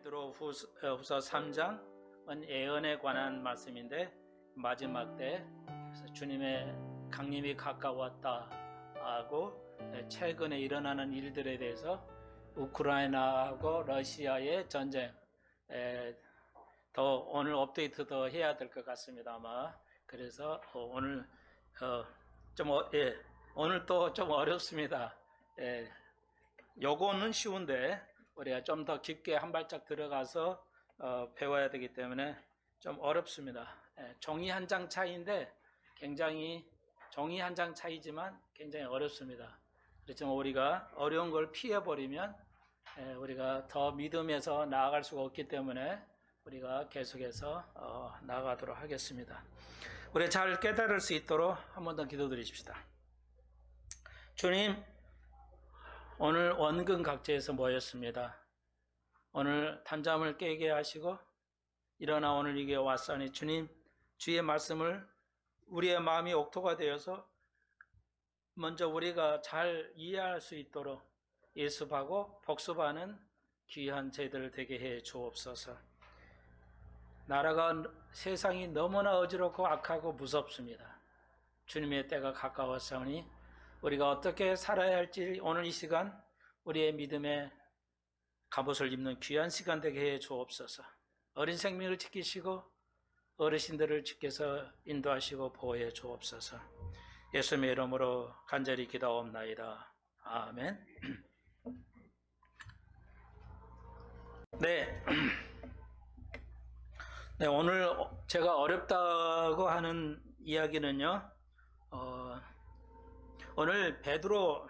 베드로 후서 3장은 예언에 관한 말씀인데 마지막 때 주님의 강림이 가까웠다 하고 최근에 일어나는 일들에 대해서 우크라이나하고 러시아의 전쟁 더 오늘 업데이트 더 해야 될 것 같습니다. 아마 그래서 오늘 오늘 또 좀 어렵습니다. 요거는 쉬운데 우리가 좀 더 깊게 한 발짝 들어가서 배워야 되기 때문에 좀 어렵습니다. 종이 한 장 차이인데 굉장히 종이 한 장 차이지만 굉장히 어렵습니다. 그렇지만 우리가 어려운 걸 피해버리면 우리가 더 믿음에서 나아갈 수가 없기 때문에 우리가 계속해서 나아가도록 하겠습니다. 우리 잘 깨달을 수 있도록 한 번 더 기도드리십시다. 주님, 오늘 원근각제에서 모였습니다. 오늘 단잠을 깨게 하시고 일어나 오늘 이게 왔사니 주님, 주의 말씀을 우리의 마음이 옥토가 되어서 먼저 우리가 잘 이해할 수 있도록 예습하고 복습하는 귀한 저희들 되게 해 주옵소서. 나라가 세상이 너무나 어지럽고 악하고 무섭습니다. 주님의 때가 가까웠사오니 우리가 어떻게 살아야 할지 오늘 이 시간 우리의 믿음의 갑옷을 입는 귀한 시간 되게 해 주옵소서. 어린 생명을 지키시고 어르신들을 지켜서 인도하시고 보호해 주옵소서. 예수님의 이름으로 간절히 기도하옵나이다. 아멘. 네, 오늘 제가 어렵다고 하는 이야기는요, 오늘 베드로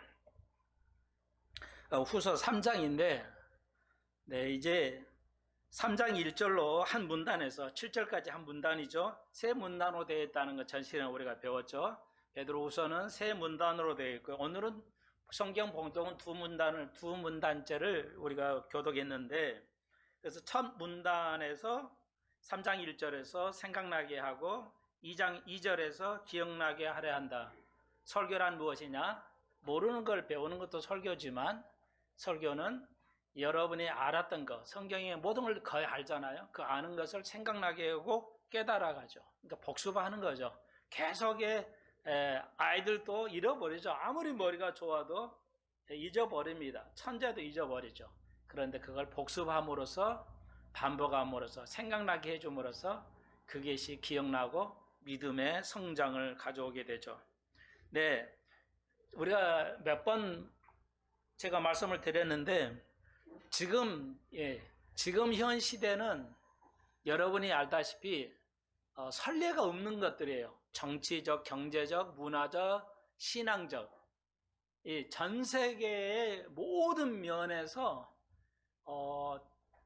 후서 3장인데, 이제 3장 1절로 한 문단에서 7절까지 한 문단이죠. 세 문단으로 되어 있다는 것 전시는 우리가 배웠죠. 베드로 후서는 세 문단으로 되어 있고요. 오늘은 성경 봉독은 두 문단째를 우리가 교독했는데, 그래서 첫 문단에서 3장 1절에서 생각나게 하고 2장 2절에서 기억나게 하려 한다. 설교란 무엇이냐? 모르는 걸 배우는 것도 설교지만 설교는 여러분이 알았던 것, 성경의 모든 걸 거의 알잖아요. 그 아는 것을 생각나게 하고 깨달아가죠. 그러니까 복습하는 거죠. 계속의 아이들도 잃어버리죠. 아무리 머리가 좋아도 잊어버립니다. 천재도 잊어버리죠. 그런데 그걸 복습함으로써 반복함으로써 생각나게 해줌으로써 그것이 기억나고 믿음의 성장을 가져오게 되죠. 네, 우리가 몇 번 제가 말씀을 드렸는데 지금 현 시대는 여러분이 알다시피 선례가 없는 것들이에요. 정치적, 경제적, 문화적, 신앙적, 전 세계의 모든 면에서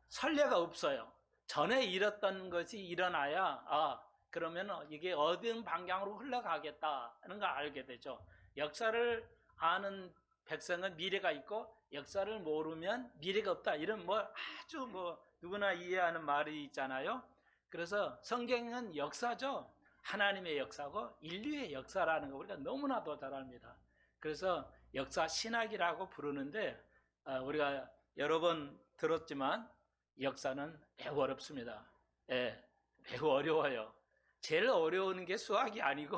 선례가 없어요. 전에 일었던 것이 일어나야 그러면 이게 어떤 방향으로 흘러가겠다는 걸 알게 되죠. 역사를 아는 백성은 미래가 있고 역사를 모르면 미래가 없다. 이런 아주 누구나 이해하는 말이 있잖아요. 그래서 성경은 역사죠. 하나님의 역사고 인류의 역사라는 거 우리가 너무나도 잘 압니다. 그래서 역사 신학이라고 부르는데 우리가 여러 번 들었지만 역사는 매우 어렵습니다. 매우 어려워요. 제일 어려운 게 수학이 아니고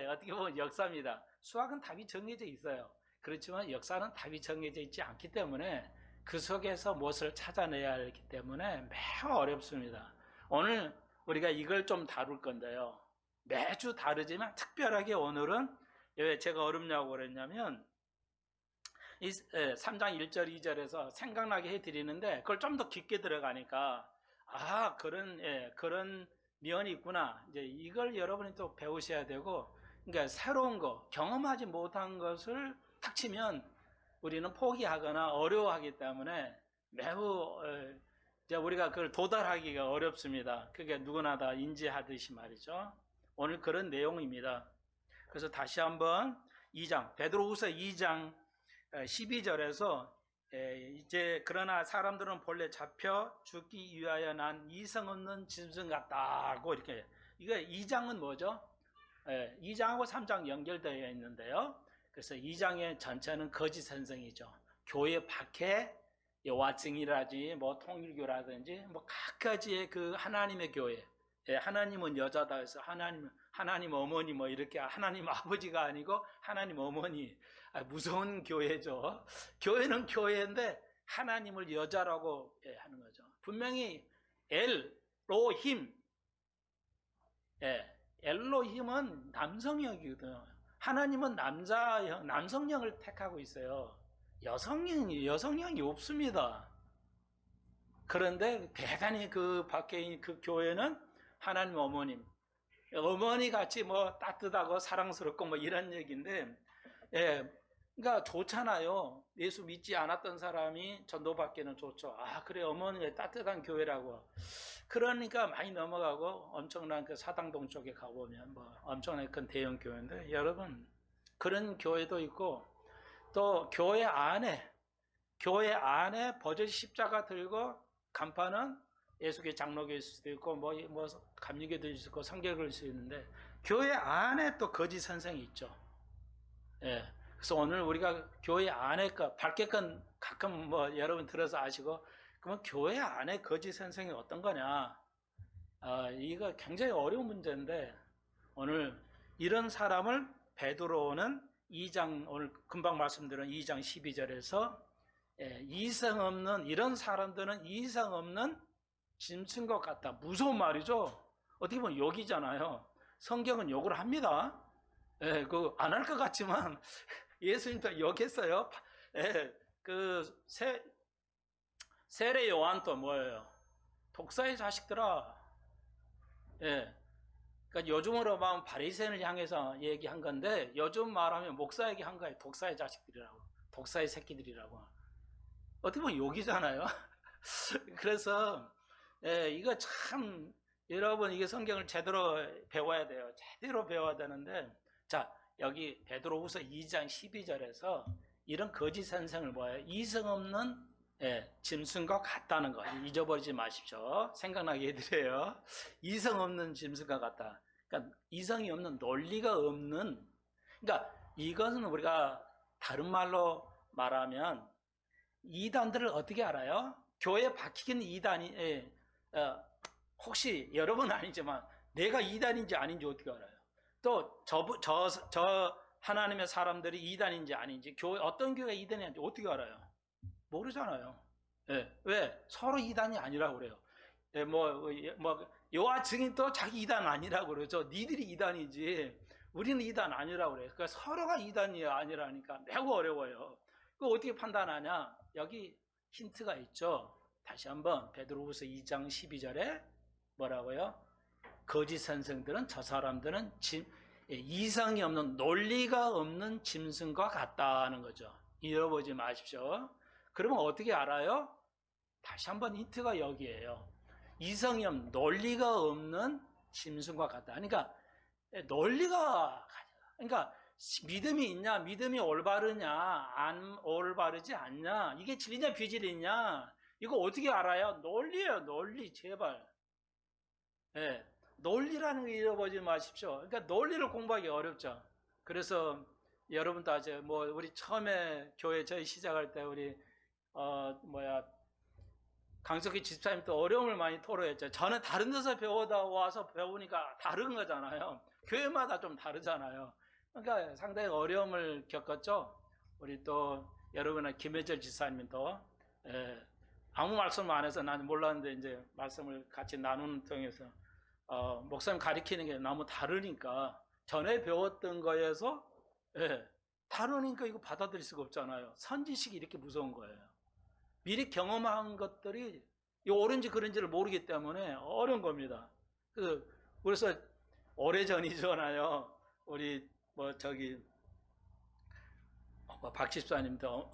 어떻게 보면 역사입니다. 수학은 답이 정해져 있어요. 그렇지만 역사는 답이 정해져 있지 않기 때문에 그 속에서 무엇을 찾아내야 하기 때문에 매우 어렵습니다. 오늘 우리가 이걸 좀 다룰 건데요. 매주 다르지만 특별하게 오늘은 왜 제가 어렵냐고 그랬냐면 3장 1절 2절에서 생각나게 해드리는데 그걸 좀 더 깊게 들어가니까 그런 면이 있구나. 이제 이걸 여러분이 또 배우셔야 되고, 그러니까 새로운 거, 경험하지 못한 것을 탁 치면 우리는 포기하거나 어려워하기 때문에 매우 우리가 그걸 도달하기가 어렵습니다. 그게 누구나 다 인지하듯이 말이죠. 오늘 그런 내용입니다. 그래서 다시 한번 베드로후서 2장 12절에서 이제 그러나 사람들은 본래 잡혀 죽기 위하여 난 이성 없는 짐승 같다고 이렇게. 이거 2장은 뭐죠? 2장하고 3장 연결되어 있는데요. 그래서 2장의 전체는 거짓 선생이죠. 교회 밖에 여호와 증인이라든지 뭐 통일교라든지 뭐 각가지의 그 하나님의 교회, 예, 하나님은 여자다 해서 하나님 어머니 뭐 이렇게 하나님 아버지가 아니고 하나님 어머니, 무서운 교회죠. 교회는 교회인데 하나님을 여자라고, 예, 하는 거죠. 분명히 엘로힘, 예, 엘로힘은 남성형이거든요. 하나님은 남성형을 택하고 있어요. 여성형이 없습니다. 그런데 대단히 그 밖에 있는 그 교회는 하나님 어머니 같이 뭐 따뜻하고 사랑스럽고 뭐 이런 얘기인데, 예, 그러니까 좋잖아요. 예수 믿지 않았던 사람이 전도받기는 좋죠. 아, 그래, 어머니의 따뜻한 교회라고. 그러니까 많이 넘어가고 엄청난 그 사당동 쪽에 가보면 뭐 엄청나게 큰 대형 교회인데, 여러분, 그런 교회도 있고, 또 교회 안에 버젓이 십자가 들고 간판은 예수교 장로교일 수도 있고 뭐 감리교도 있고 성결교일 수 있는데, 교회 안에 또 거짓 선생이 있죠. 예. 그래서 오늘 우리가 교회 안에 밖에 건 가끔 뭐 여러분 들어서 아시고, 그러면 교회 안에 거짓 선생이 어떤 거냐? 이거 굉장히 어려운 문제인데, 오늘 이런 사람을 베드로는 2장, 오늘 금방 말씀드린 2장 12절에서 이성 없는, 이런 사람들은 이성 없는 짐승 것 같다. 무서운 말이죠. 어떻게 보면 욕이잖아요. 성경은 욕을 합니다. 예, 안 할 것 같지만 예수님도 욕했어요. 예, 세례 요한도 뭐예요? 독사의 자식들아. 예. 그러니까 요즘으로 말하면 바리새인을 향해서 얘기한 건데, 요즘 말하면 목사에게 한 거예요. 독사의 자식들이라고, 독사의 새끼들이라고. 어떻게 보면 욕이잖아요. 그래서 이거 참, 여러분, 이게 성경을 제대로 배워야 돼요. 제대로 배워야 되는데, 자, 여기 베드로후서 2장 12절에서 이런 거짓 선생을 뭐예요? 이성 없는, 짐승과 같다는 거 잊어버리지 마십시오. 생각나게 해드려요. 이성 없는 짐승과 같다. 그러니까 이성이 없는, 논리가 없는, 그러니까 이것은 우리가 다른 말로 말하면 이단들을 어떻게 알아요? 교회 박히는 이단이, 혹시 여러분은 아니지만 내가 이단인지 아닌지 어떻게 알아요? 또 저 하나님의 사람들이 이단인지 아닌지, 어떤 교회가 이단인지 어떻게 알아요? 모르잖아요. 예, 왜? 서로 이단이 아니라고 그래요. 예, 여호와 증인도 자기 이단 아니라고 그러죠. 니들이 이단이지 우리는 이단 아니라고 그래요. 그러니까 서로가 이단이 아니라니까 매우 어려워요. 그거 어떻게 판단하냐? 여기 힌트가 있죠. 다시 한번 베드로후서 2장 12절에 뭐라고요? 거짓 선생들은, 저 사람들은 이성이 없는, 논리가 없는 짐승과 같다는 거죠. 잃어보지 마십시오. 그러면 어떻게 알아요? 다시 한번 힌트가 여기에요. 이성이 없는, 논리가 없는 짐승과 같다. 그러니까 그러니까 믿음이 있냐, 믿음이 올바르냐, 안 올바르지 않냐, 이게 진리냐 비진리냐, 이거 어떻게 알아요? 논리예요. 논리. 제발. 예, 논리라는 거 잃어버리지 마십시오. 그러니까 논리를 공부하기 어렵죠. 그래서 여러분도 아세요. 우리 처음에 교회 저희 시작할 때 우리 강석희 집사님도 어려움을 많이 토로했죠. 저는 다른 데서 배우다 와서 배우니까 다른 거잖아요. 교회마다 좀 다르잖아요. 그러니까 상당히 어려움을 겪었죠. 우리 또 여러분의 김혜철 집사님도 아무 말씀 안 해서 난 몰랐는데 이제 말씀을 같이 나누는 통해서 목사님 가르치는 게 너무 다르니까, 전에 배웠던 거에서 다르니까 이거 받아들일 수가 없잖아요. 선지식이 이렇게 무서운 거예요. 미리 경험한 것들이 옳은지 그른지를 모르기 때문에 어려운 겁니다. 그래서 오래전이잖아요. 우리 박 집사님도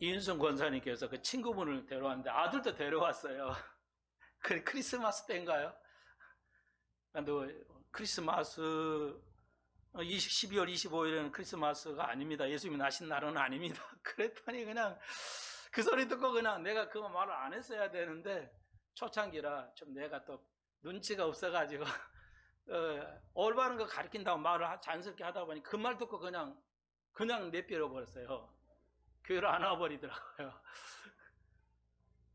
이윤성 권사님께서 그 친구분을 데려왔는데 아들도 데려왔어요. 그 크리스마스 때인가요? 근데 크리스마스 12월 25일에는 크리스마스가 아닙니다. 예수님이 나신 날은 아닙니다. 그랬더니 그냥 그 소리 듣고 그냥 내가 그 말을 안 했어야 되는데, 초창기라 좀 내가 또 눈치가 없어가지고 올바른 거 가르친다고 말을 자연스럽게 하다 보니 그 말 듣고 그냥 내버려 버렸어요. 교회를 안 와버리더라고요.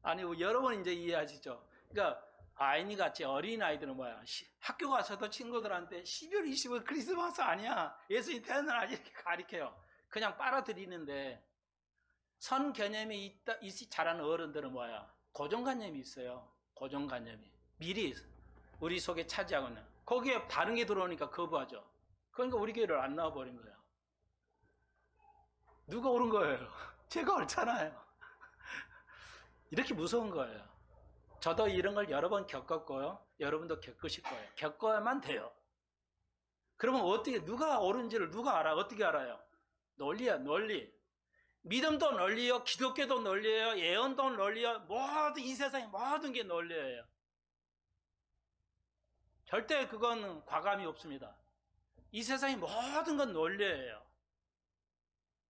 아니, 여러분 이제 이해하시죠? 그러니까 아이니 같이 어린 아이들은 뭐야? 학교 가서도 친구들한테 12월 20일 크리스마스 아니야. 예수님 태어날 이렇게 가리켜요. 그냥 빨아들이는데 선 개념이 자라는 어른들은 뭐야? 고정관념이 있어요. 고정관념이. 미리 우리 속에 차지하고 있는. 거기에 다른 게 들어오니까 거부하죠. 그러니까 우리 교회를 안 나와버린 거예요. 누가 옳은 거예요? 제가 옳잖아요. 이렇게 무서운 거예요. 저도 이런 걸 여러 번 겪었고요. 여러분도 겪으실 거예요. 겪어야만 돼요. 그러면 어떻게, 누가 옳은지를 누가 알아? 어떻게 알아요? 논리야, 논리. 믿음도 논리요, 기독교도 논리예요, 예언도 논리요, 모든 이 세상의 모든 게 논리예요. 절대 그건 과감이 없습니다. 이 세상의 모든 건 논리예요.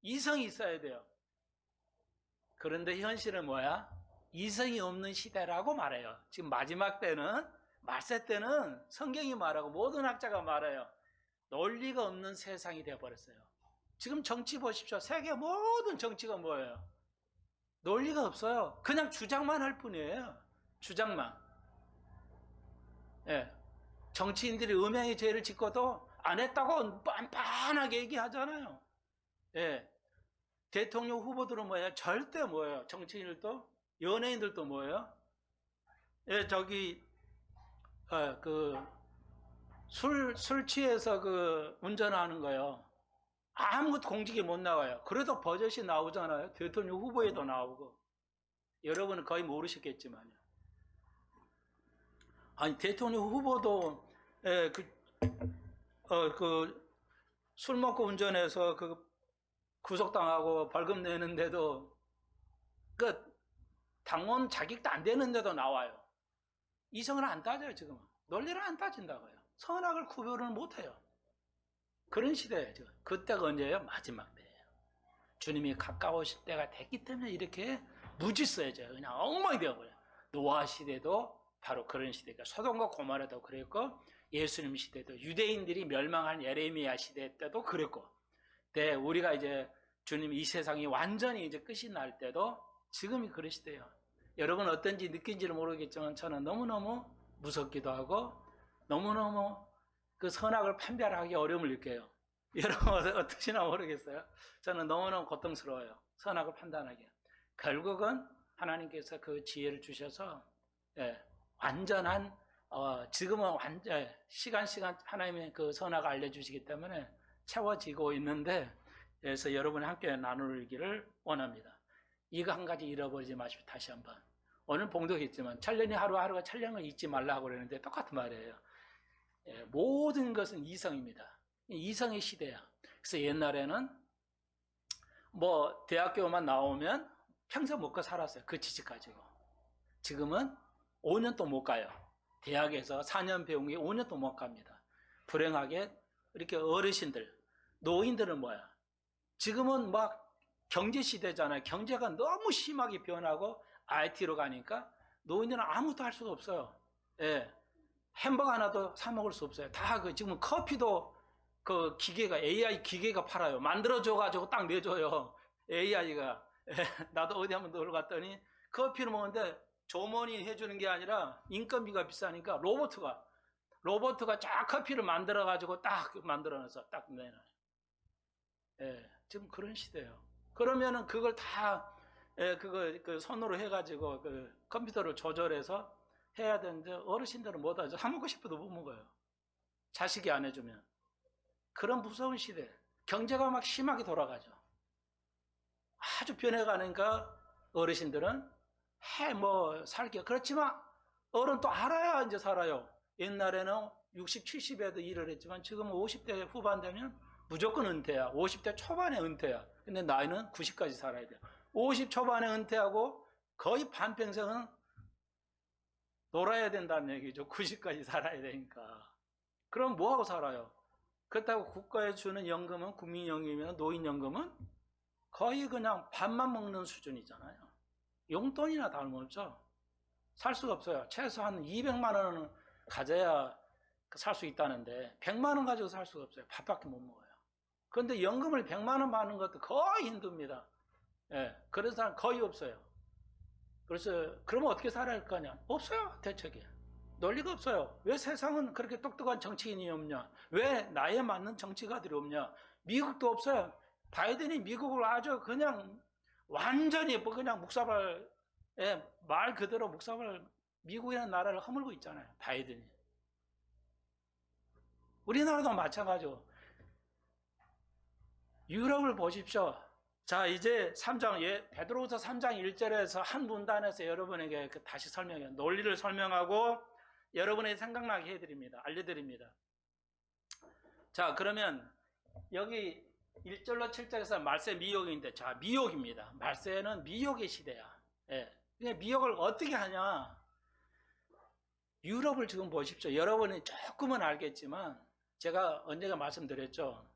이성이 있어야 돼요. 그런데 현실은 뭐야? 이성이 없는 시대라고 말해요. 지금 마지막 때는, 말세 때는 성경이 말하고 모든 학자가 말해요. 논리가 없는 세상이 되어버렸어요. 지금 정치 보십시오. 세계 모든 정치가 뭐예요? 논리가 없어요. 그냥 주장만 할 뿐이에요. 주장만. 예. 정치인들이 음행의 죄를 짓고도 안 했다고 빤빤하게 얘기하잖아요. 예. 대통령 후보들은 뭐예요? 절대 뭐예요? 정치인들도 연예인들도 뭐예요? 예, 술 취해서 운전하는 거요. 아무것도 공직에 못 나와요. 그래도 버젓이 나오잖아요. 대통령 후보에도 나오고. 여러분은 거의 모르셨겠지만요. 아니, 대통령 후보도, 예, 술 먹고 운전해서 구속당하고 벌금 내는데도, 당원 자격도 안 되는데도 나와요. 이성을 안 따져요, 지금은. 논리를 안 따진다고요. 선악을 구별을 못 해요. 그런 시대예요, 지금. 그때가 언제예요? 마지막 때예요. 주님이 가까우실 때가 됐기 때문에 이렇게 무질서해져요. 그냥 엉망이 되어버려요. 노아 시대도 바로 그런 시대가, 소돔과 고모라도 그랬고, 예수님 시대도, 유대인들이 멸망한 예레미야 시대 때도 그랬고, 우리가 이제 주님 이 세상이 완전히 이제 끝이 날 때도 지금이 그러시대요. 여러분 어떤지 느낀지는 모르겠지만 저는 너무너무 무섭기도 하고 너무너무 그 선악을 판별하기 어려움을 느껴요. 여러분 어떠시나 모르겠어요. 저는 너무너무 고통스러워요. 선악을 판단하기. 결국은 하나님께서 그 지혜를 주셔서 완전한 지금은 시간 하나님의 그 선악을 알려주시기 때문에 채워지고 있는데, 그래서 여러분이 함께 나누기를 원합니다. 이거 한 가지 잃어버리지 마십시오. 다시 한번. 오늘 봉독했지만 천년이 하루하루가 천년을 잊지 말라고 그러는데 똑같은 말이에요. 모든 것은 이성입니다. 이성의 시대야. 그래서 옛날에는 뭐 대학교만 나오면 평생 먹고 살았어요. 그 지식 가지고. 지금은 5년도 못 가요. 대학에서 4년 배운 게 5년도 못 갑니다. 불행하게 이렇게 어르신들, 노인들은 뭐야? 지금은 막 경제 시대잖아요. 경제가 너무 심하게 변하고 IT로 가니까 노인들은 아무것도 할 수가 없어요. 예. 햄버거 하나도 사 먹을 수 없어요. 다 지금 커피도 그 기계가, AI 기계가 팔아요. 만들어줘가지고 딱 내줘요. AI가. 예. 나도 어디 한번 놀러 갔더니 커피를 먹는데 조mon이 해주는 게 아니라 인건비가 비싸니까 로봇가 쫙 커피를 만들어가지고 딱 만들어놔서 딱 내놔요. 예. 지금 그런 시대예요. 그러면은 그걸 다 손으로 해가지고 컴퓨터를 조절해서 해야 되는데 어르신들은 못하죠. 사 먹고 싶어도 못 먹어요. 자식이 안 해주면. 그런 무서운 시대. 경제가 막 심하게 돌아가죠. 아주 변해가니까 어르신들은 살게. 그렇지만 어른 또 알아야 이제 살아요. 옛날에는 60, 70에도 일을 했지만 지금은 50대 후반 되면 무조건 은퇴야. 50대 초반에 은퇴야. 근데 나이는 90까지 살아야 돼요. 50 초반에 은퇴하고 거의 반평생은 놀아야 된다는 얘기죠. 90까지 살아야 되니까. 그럼 뭐하고 살아요? 그렇다고 국가에 주는 연금은, 국민연금이나 노인연금은 거의 그냥 밥만 먹는 수준이잖아요. 용돈이나 다름없죠. 살 수가 없어요. 최소한 200만 원은 가져야 살 수 있다는데 100만 원 가지고 살 수가 없어요. 밥밖에 못 먹어요. 그런데 연금을 100만 원 받는 것도 거의 힘듭니다. 예, 그런 사람 거의 없어요. 그래서 그러면 어떻게 살아야 할 거냐? 없어요, 대책이. 논리가 없어요. 왜 세상은 그렇게 똑똑한 정치인이 없냐? 왜 나에 맞는 정치가들이 없냐? 미국도 없어요. 바이든이 미국을 아주 그냥 완전히 뭐 그냥 묵사발, 말 그대로 묵사발, 미국이라는 나라를 허물고 있잖아요, 바이든이. 우리나라도 마찬가지고. 유럽을 보십시오. 자, 이제 3장, 베드로후서 3장 1절에서 한 문단에서 여러분에게 다시 설명해요. 논리를 설명하고 여러분의 생각나게 해드립니다. 알려드립니다. 자, 그러면 여기 1절로 7절에서 말세 미혹인데, 자, 미혹입니다. 말세는 미혹의 시대야. 예. 미혹을 어떻게 하냐? 유럽을 지금 보십시오. 여러분이 조금은 알겠지만, 제가 언제가 말씀드렸죠.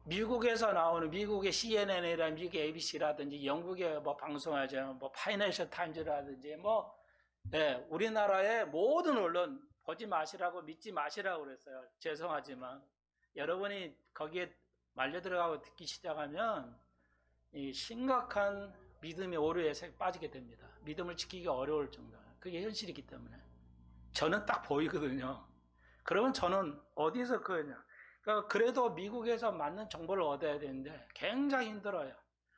미국에서 나오는 미국의 CNN이라든지 미국의 ABC라든지 영국의 뭐 방송하죠. 뭐 파이낸셜 타임즈라든지 뭐 우리나라의 모든 언론 보지 마시라고 믿지 마시라고 그랬어요. 죄송하지만 여러분이 거기에 말려 들어가고 듣기 시작하면 이 심각한 믿음의 오류에 빠지게 됩니다. 믿음을 지키기가 어려울 정도. 그게 현실이기 때문에 저는 딱 보이거든요. 그러면 저는 어디서 그러냐? 그래도 미국에서 맞는 정보를 얻어야 되는데 굉장히 힘들어요.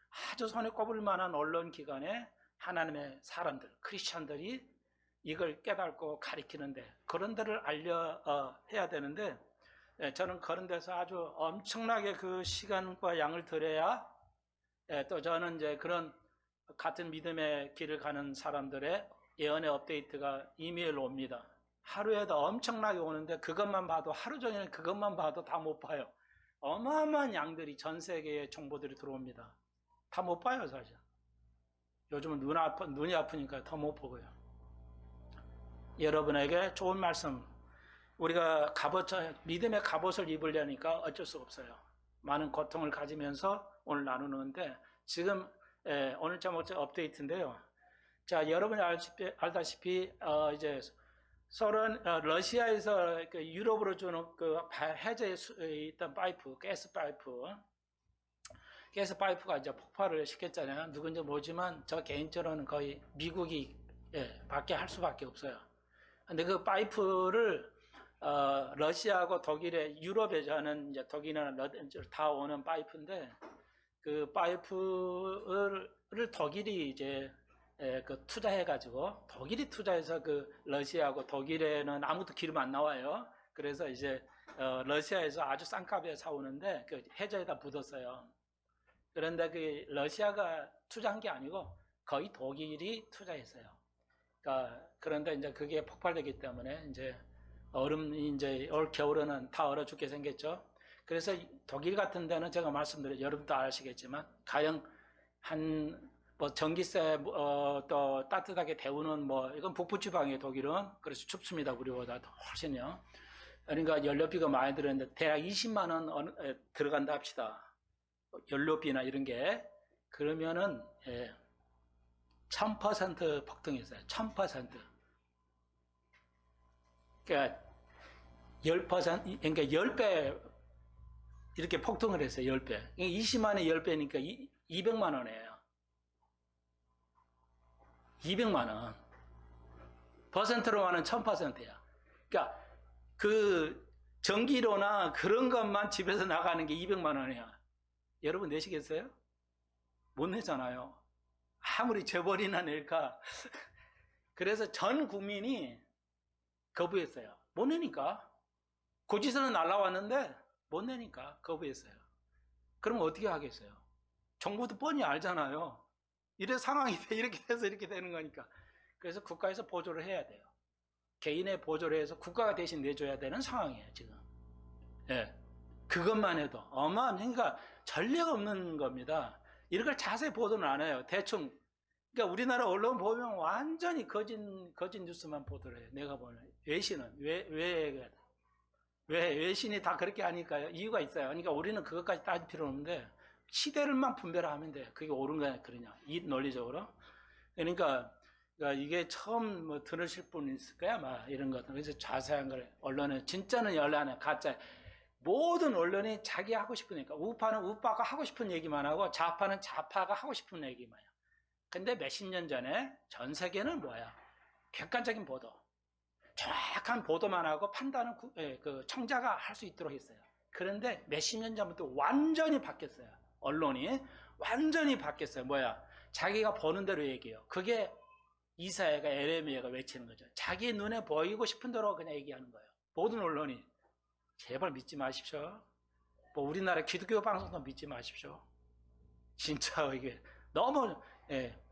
아주 손에 꼽을 만한 언론기관에 하나님의 사람들, 크리스천들이 이걸 깨닫고 가리키는데 그런 데를 해야 되는데 저는 그런 데서 아주 엄청나게 그 시간과 양을 들여야 또 저는 이제 그런 같은 믿음의 길을 가는 사람들의 예언의 업데이트가 이메일로 옵니다. 하루에도 엄청나게 오는데 그것만 봐도 하루 종일 그것만 봐도 다 못 봐요. 어마어마한 양들이 전 세계에 정보들이 들어옵니다. 다 못 봐요, 사실. 요즘은 눈이 아프니까 더 못 보고요. 여러분에게 좋은 말씀, 우리가 믿음의 갑옷을 입으려니까 어쩔 수 없어요. 많은 고통을 가지면서 오늘 나누는데 지금 오늘 제목 업데이트인데요. 자, 여러분이 알다시피 이제 러시아에서 그 유럽으로 주는 그 해저에 있던 파이프, 가스 파이프가 이제 폭발을 시켰잖아요. 누군지 모르지만 저 개인적으로는 거의 미국이 밖에 할 수밖에 없어요. 근데 그 파이프를 러시아하고 독일의 유럽에 저는 이제 독일이나 다 오는 파이프인데 그 파이프를 독일이 이제 그 투자해가지고 독일이 투자해서 그 러시아하고 독일에는 아무도 기름 안 나와요. 그래서 이제 러시아에서 아주 싼 값에 사오는데 그 해저에다 묻었어요. 그런데 그 러시아가 투자한 게 아니고 거의 독일이 투자했어요. 그러니까 그런데 이제 그게 폭발되기 때문에 이제 이제 올 겨울에는 다 얼어 죽게 생겼죠. 그래서 독일 같은 데는 제가 여러분도 아시겠지만 가령 뭐 전기세 또 따뜻하게 데우는 이건 북부 지방이에요, 독일은. 그래서 춥습니다, 우리보다 훨씬요. 그러니까 연료비가 많이 들었는데 대략 20만 원 들어간다 합시다. 연료비나 이런 게. 그러면은 1000% 폭등했어요. 1000%. 그러니까 10%, 그러니까 10배 이렇게 폭등을 했어요. 10배. 20만 원에 10배니까 200만 원이에요. 200만 원. 퍼센트로 하는 1000%야. 그러니까 그 전기료나 그런 것만 집에서 나가는 게 200만 원이야. 여러분 내시겠어요? 못 내잖아요. 아무리 재벌이나 낼까. 그래서 전 국민이 거부했어요. 못 내니까. 고지서는 날라왔는데 못 내니까 거부했어요. 그럼 어떻게 하겠어요? 정부도 뻔히 알잖아요. 이래 상황이 이렇게 돼서 이렇게 되는 거니까. 그래서 국가에서 보조를 해야 돼요. 개인의 보조를 해서 국가가 대신 내줘야 되는 상황이에요, 지금. 그것만 해도 그러니까 전례가 없는 겁니다. 이런 걸 자세히 보도는 안 해요. 대충. 그러니까 우리나라 언론 보면 완전히 거짓 뉴스만 보도를 해요. 내가 보는 외신은 왜 외신이 다 그렇게 하니까요. 이유가 있어요. 그러니까 우리는 그것까지 따질 필요는 없는데 시대를만 분별하면 돼요. 그게 옳은 거냐 그러냐 이 논리적으로. 그러니까 이게 처음 들으실 분 있을 거야 아마 이런 것들. 그래서 자세한 걸 언론에 진짜는 연락하네 가짜. 모든 언론이 자기 하고 싶은 얘기가 우파는 우파가 하고 싶은 얘기만 하고 좌파는 좌파가 하고 싶은 얘기만 해요. 근데 몇십 년 전에 전 세계는 뭐야? 객관적인 보도, 정확한 보도만 하고 판단은 그 청자가 할 수 있도록 했어요. 그런데 몇십 년 전부터 완전히 바뀌었어요. 언론이 완전히 바뀌었어요. 뭐야? 자기가 보는 대로 얘기해요. 그게 이사야가 에레미야가 외치는 거죠. 자기 눈에 보이고 싶은 대로 그냥 얘기하는 거예요. 모든 언론이. 제발 믿지 마십시오. 뭐 우리나라 기독교 방송도 믿지 마십시오. 진짜 이게 너무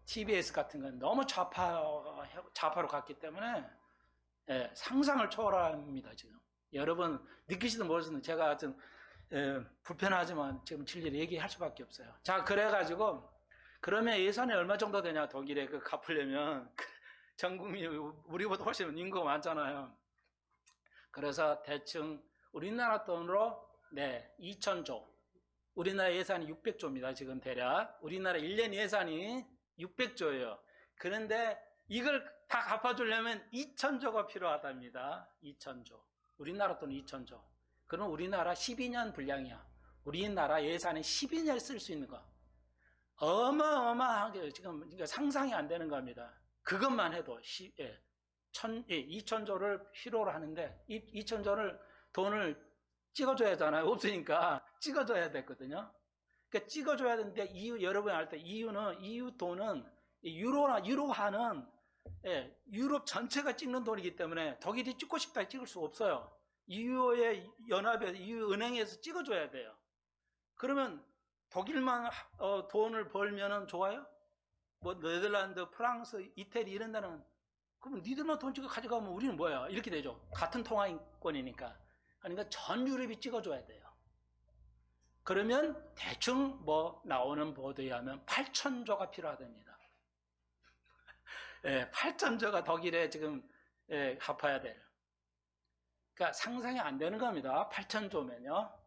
TBS 같은 건 너무 좌파로 갔기 때문에 상상을 초월합니다. 지금 여러분 느끼시든 모르시든 제가 하여튼 불편하지만 지금 진리를 얘기할 수밖에 없어요. 자, 그래가지고 그러면 예산이 얼마 정도 되냐? 독일에 그 갚으려면 전 국민이 우리보다 훨씬 인구가 많잖아요. 그래서 대충 우리나라 돈으로 2,000조. 우리나라 예산이 600조입니다. 지금 대략 우리나라 1년 예산이 600조예요. 그런데 이걸 다 갚아주려면 2,000조가 필요하답니다. 2,000조. 우리나라 돈 2,000조. 그럼 우리나라 12년 분량이야. 우리나라 예산에 12년 쓸 수 있는 거. 어마어마하게 지금 상상이 안 되는 겁니다. 그것만 해도 2,000조를 필요로 하는데 2,000조를 돈을 찍어줘야 하잖아요. 없으니까 찍어줘야 되거든요. 그러니까 찍어줘야 되는데 여러분이 알 때 EU 돈은 유로화는 유럽 전체가 찍는 돈이기 때문에 독일이 찍고 싶다 찍을 수 없어요. EU의 연합에 EU 은행에서 찍어줘야 돼요. 그러면 독일만 돈을 벌면은 좋아요? 뭐 네덜란드, 프랑스, 이태리 이런 데는 그러면 니들만 돈 찍어 가져가면 우리는 뭐야? 이렇게 되죠. 같은 통화권이니까. 그러니까 전 유럽이 찍어줘야 돼요. 그러면 대충 뭐 나오는 보도에 의하면 8,000조가 필요하답니다. 8,000조가 독일에 지금 갚아야 돼요. 그러니까 상상이 안 되는 겁니다. 8,000조면요.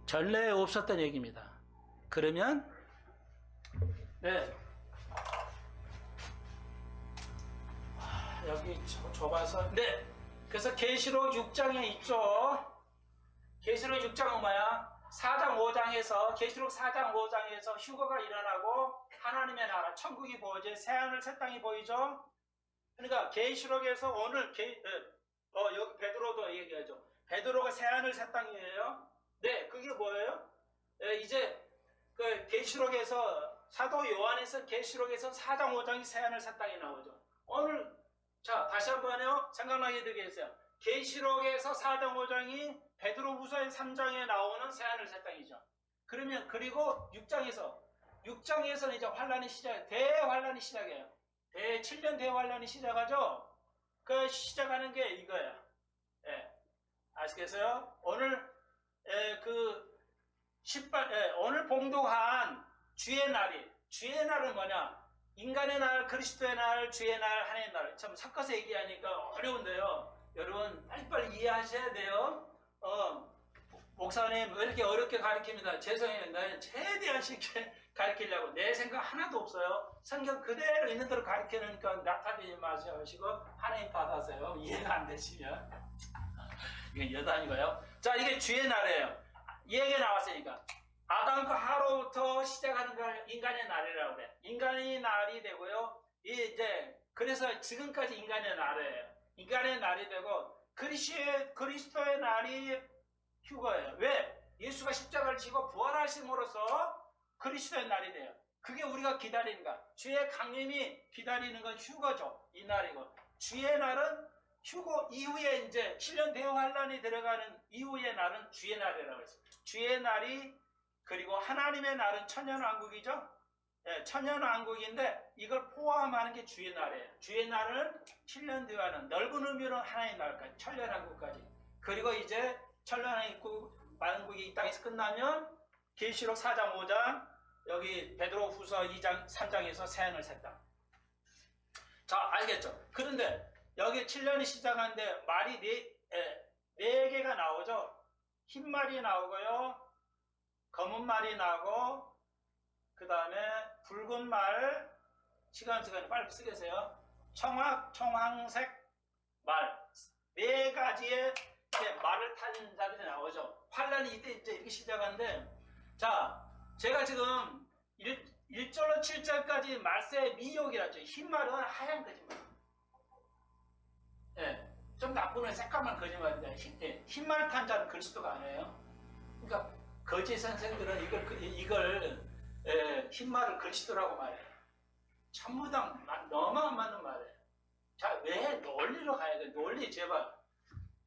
전례에 없었던 얘기입니다. 그러면 여기 좁아서 그래서 계시록 6장에 있죠. 계시록 6장은 뭐야? 4장 5장에서 계시록 4장 5장에서 휴거가 일어나고 하나님의 나라 천국이 보이죠. 새하늘 새 땅이 보이죠. 그러니까 계시록에서 오늘 여기 베드로도 얘기하죠. 베드로가 새하늘 새 땅이에요. 그게 뭐예요? 이제 그 계시록에서 사도 요한에서 계시록에서 4장 5장이 새하늘 새 땅이 나오죠. 오늘 자 다시 한번요 생각나게 되겠어요. 계시록에서 4장 5장이 베드로후서의 3장에 나오는 새하늘 새 땅이죠. 그러면 그리고 6장에서는 이제 환란이 대환란이 시작해요. 7년 대환란이 시작하죠. 그 시작하는 게 이거예요. 아시겠어요? 오늘 오늘 봉독한 주의 날은 뭐냐? 인간의 날, 그리스도의 날, 주의 날, 하나님의 날. 참 섞어서 얘기하니까 어려운데요. 여러분 빨리빨리 이해하셔야 돼요. 목사님 왜 이렇게 어렵게 가르칩니다. 죄송해요. 나는 최대한 쉽게 가르치려고 내 생각 하나도 없어요. 성경 그대로 있는 대로 가르치니까 낙타되지 마시고 하나님 받아서요. 이해가 안 되시면 이건 여단이고요. 자, 이게 주의 날이에요. 얘기 나왔으니까 아담과 하로부터 시작하는 걸 인간의 날이라고 그래. 인간의 날이 되고요. 이제 그래서 지금까지 인간의 날이에요. 인간의 날이 되고 그리스도의 날이 휴거예요. 왜? 예수가 십자가를 지고 부활하심으로써 그리스도의 날이 돼요. 그게 우리가 기다리는 거야. 주의 강림이 기다리는 건 휴거죠. 이 날이고. 주의 날은 휴거 이후에 이제 7년 대환란이 들어가는 이후의 날은 주의 날이라고 했어요. 주의 날이 그리고 하나님의 날은 천년왕국이죠. 천년왕국인데 이걸 포함하는 게 주의 날이에요. 주의 날은 7년 뒤와는 넓은 의미로 하나님의 날까지 천년왕국까지. 그리고 이제 천년왕국이 이 땅에서 끝나면 계시록 4장 5장 여기 베드로후서 2장 3장에서 새하늘 새 땅. 자, 알겠죠? 그런데 여기 7년이 시작하는데 말이 네 개가 나오죠. 흰 말이 나오고요. 검은 말이 나오고 그 다음에 붉은 말 시간이 빨리 쓰겠어요. 청황색 말 네 가지의 말을 타는 자들이 나오죠. 환란이 이때 이제 이렇게 시작하는데 자, 제가 지금 1절로 7절까지 말세 미혹이라죠. 흰말은 하얀 거짓말. 예, 좀 나쁜 새까만 거짓말인데 흰말 탄 자는 그리스도가 아니에요. 그러니까 거짓 선생들은 이걸 흰말을 그리스도라고 말해요. 전부 다 너무 안 맞는 말이에요. 자, 왜 논리로 가야 돼? 논리 제발.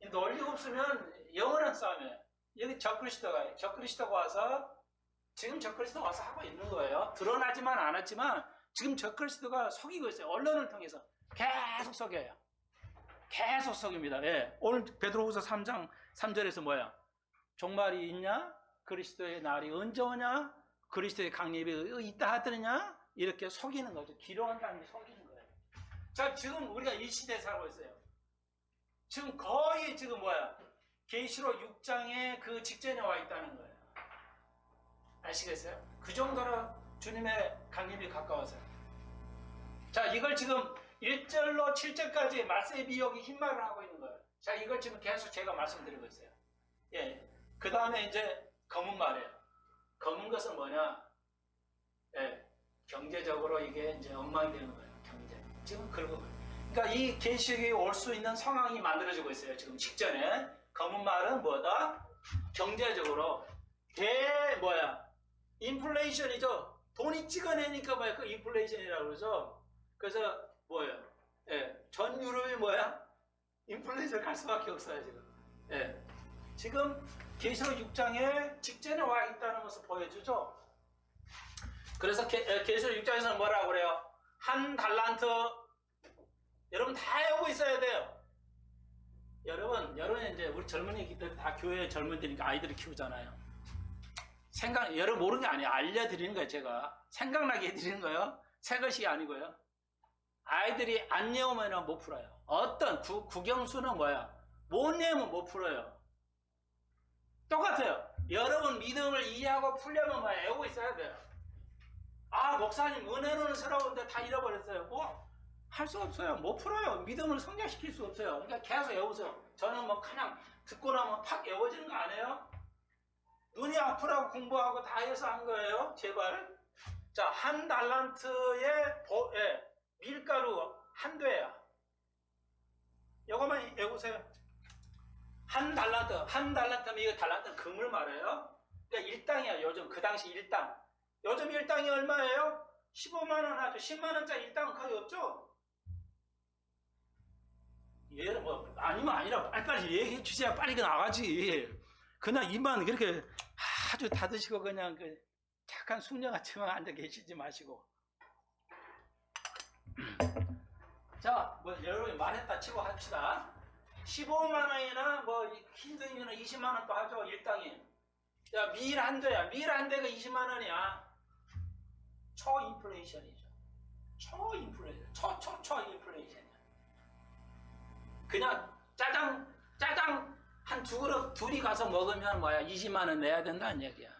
논리가 없으면 영원한 싸움이에요. 여기 적그리스도가 와서 지금 적그리스도가 와서 하고 있는 거예요. 드러나지만 않았지만 지금 적그리스도가 속이고 있어요. 언론을 통해서 계속 속여요. 계속 속입니다. 예. 오늘 베드로후서 3장 3절에서 뭐야? 종말이 있냐? 그리스도의 날이 언제 오냐? 그리스도의 강림이 있다 하더냐? 이렇게 속이는 거죠. 기록한다는 게 속이는 거예요. 자, 지금 우리가 이 시대에 살고 있어요. 지금 거의 지금 뭐야? 계시록 6장의 그 직전에 와 있다는 거예요. 아시겠어요? 그 정도로 주님의 강림이 가까워서요. 자, 이걸 지금 1절로 7절까지 말세의 미혹이 흰말을 하고 있는 거예요. 자, 이걸 지금 계속 제가 말씀드리고 있어요. 예. 그 다음에 이제 검은 말이에요. 검은 것은 뭐냐? 예. 경제적으로 이게 이제 엉망이 되는 거예요. 경제. 지금 그러니까 이 계시록이 올 수 있는 상황이 만들어지고 있어요. 지금 직전에. 검은 말은 뭐다? 경제적으로 인플레이션이죠. 돈이 찍어내니까 뭐야? 그 인플레이션이라고 그러죠. 그래서 뭐예요? 예. 전 유럽이 뭐야? 인플레이션 갈 수밖에 없어요, 지금. 예. 지금 계시록 6장에 직전에 와 있다는 것을 보여주죠. 그래서 계시록 6장에서는 뭐라고 그래요? 한 달란트. 여러분 다 외우고 있어야 돼요. 여러분 이제 우리 젊은이들 다 교회 젊은이니까 아이들을 키우잖아요. 여러분 모르는 게 아니에요. 알려드리는 거예요. 제가 생각나게 해드리는 거예요. 새 것이 아니고요. 아이들이 안 외우면 못 풀어요. 어떤 국영수는 뭐야? 못 외우면 못 풀어요. 똑같아요. 여러분 믿음을 이해하고 풀려면 외우고 있어야 돼요. 아, 목사님 은혜로는 새로운데 다 잃어버렸어요. 뭐 할 수 없어요. 못 풀어요. 믿음을 성장시킬 수 없어요. 그러니까 계속 외우세요. 저는 뭐 그냥 듣고 나면 팍 외워지는 거 아니에요? 눈이 아프라고 공부하고 다 해서 한 거예요. 제발. 자, 한 달란트의 밀가루 한 대야. 이거만 외우세요. 한 달란트면 이거 달란트는 금을 말해요. 그러니까 일당이야. 요즘 그 당시 일당. 요즘 일당이 얼마예요? 15만 원 하죠. 10만 원짜리 일당은 거의 없죠. 얘는 뭐 아니면 아니라 빨리빨리 얘기해 주세요. 빨리 나가지. 그냥 입만 그렇게 아주 닫으시고 그냥 착한 숙녀같이만 앉아 계시지 마시고. 자, 뭐 여러분이 말했다 치고 합시다. 15만 원이나 뭐 힘들면 20만 원도 하죠. 일당이. 야, 밀 한 대야. 밀 한 대가 20만 원이야. 초인플레이션이죠. 초인플레이션이야. 그냥 짜장 한 두 그릇 둘이 가서 먹으면 뭐야 20만 원 내야 된다는 얘기야.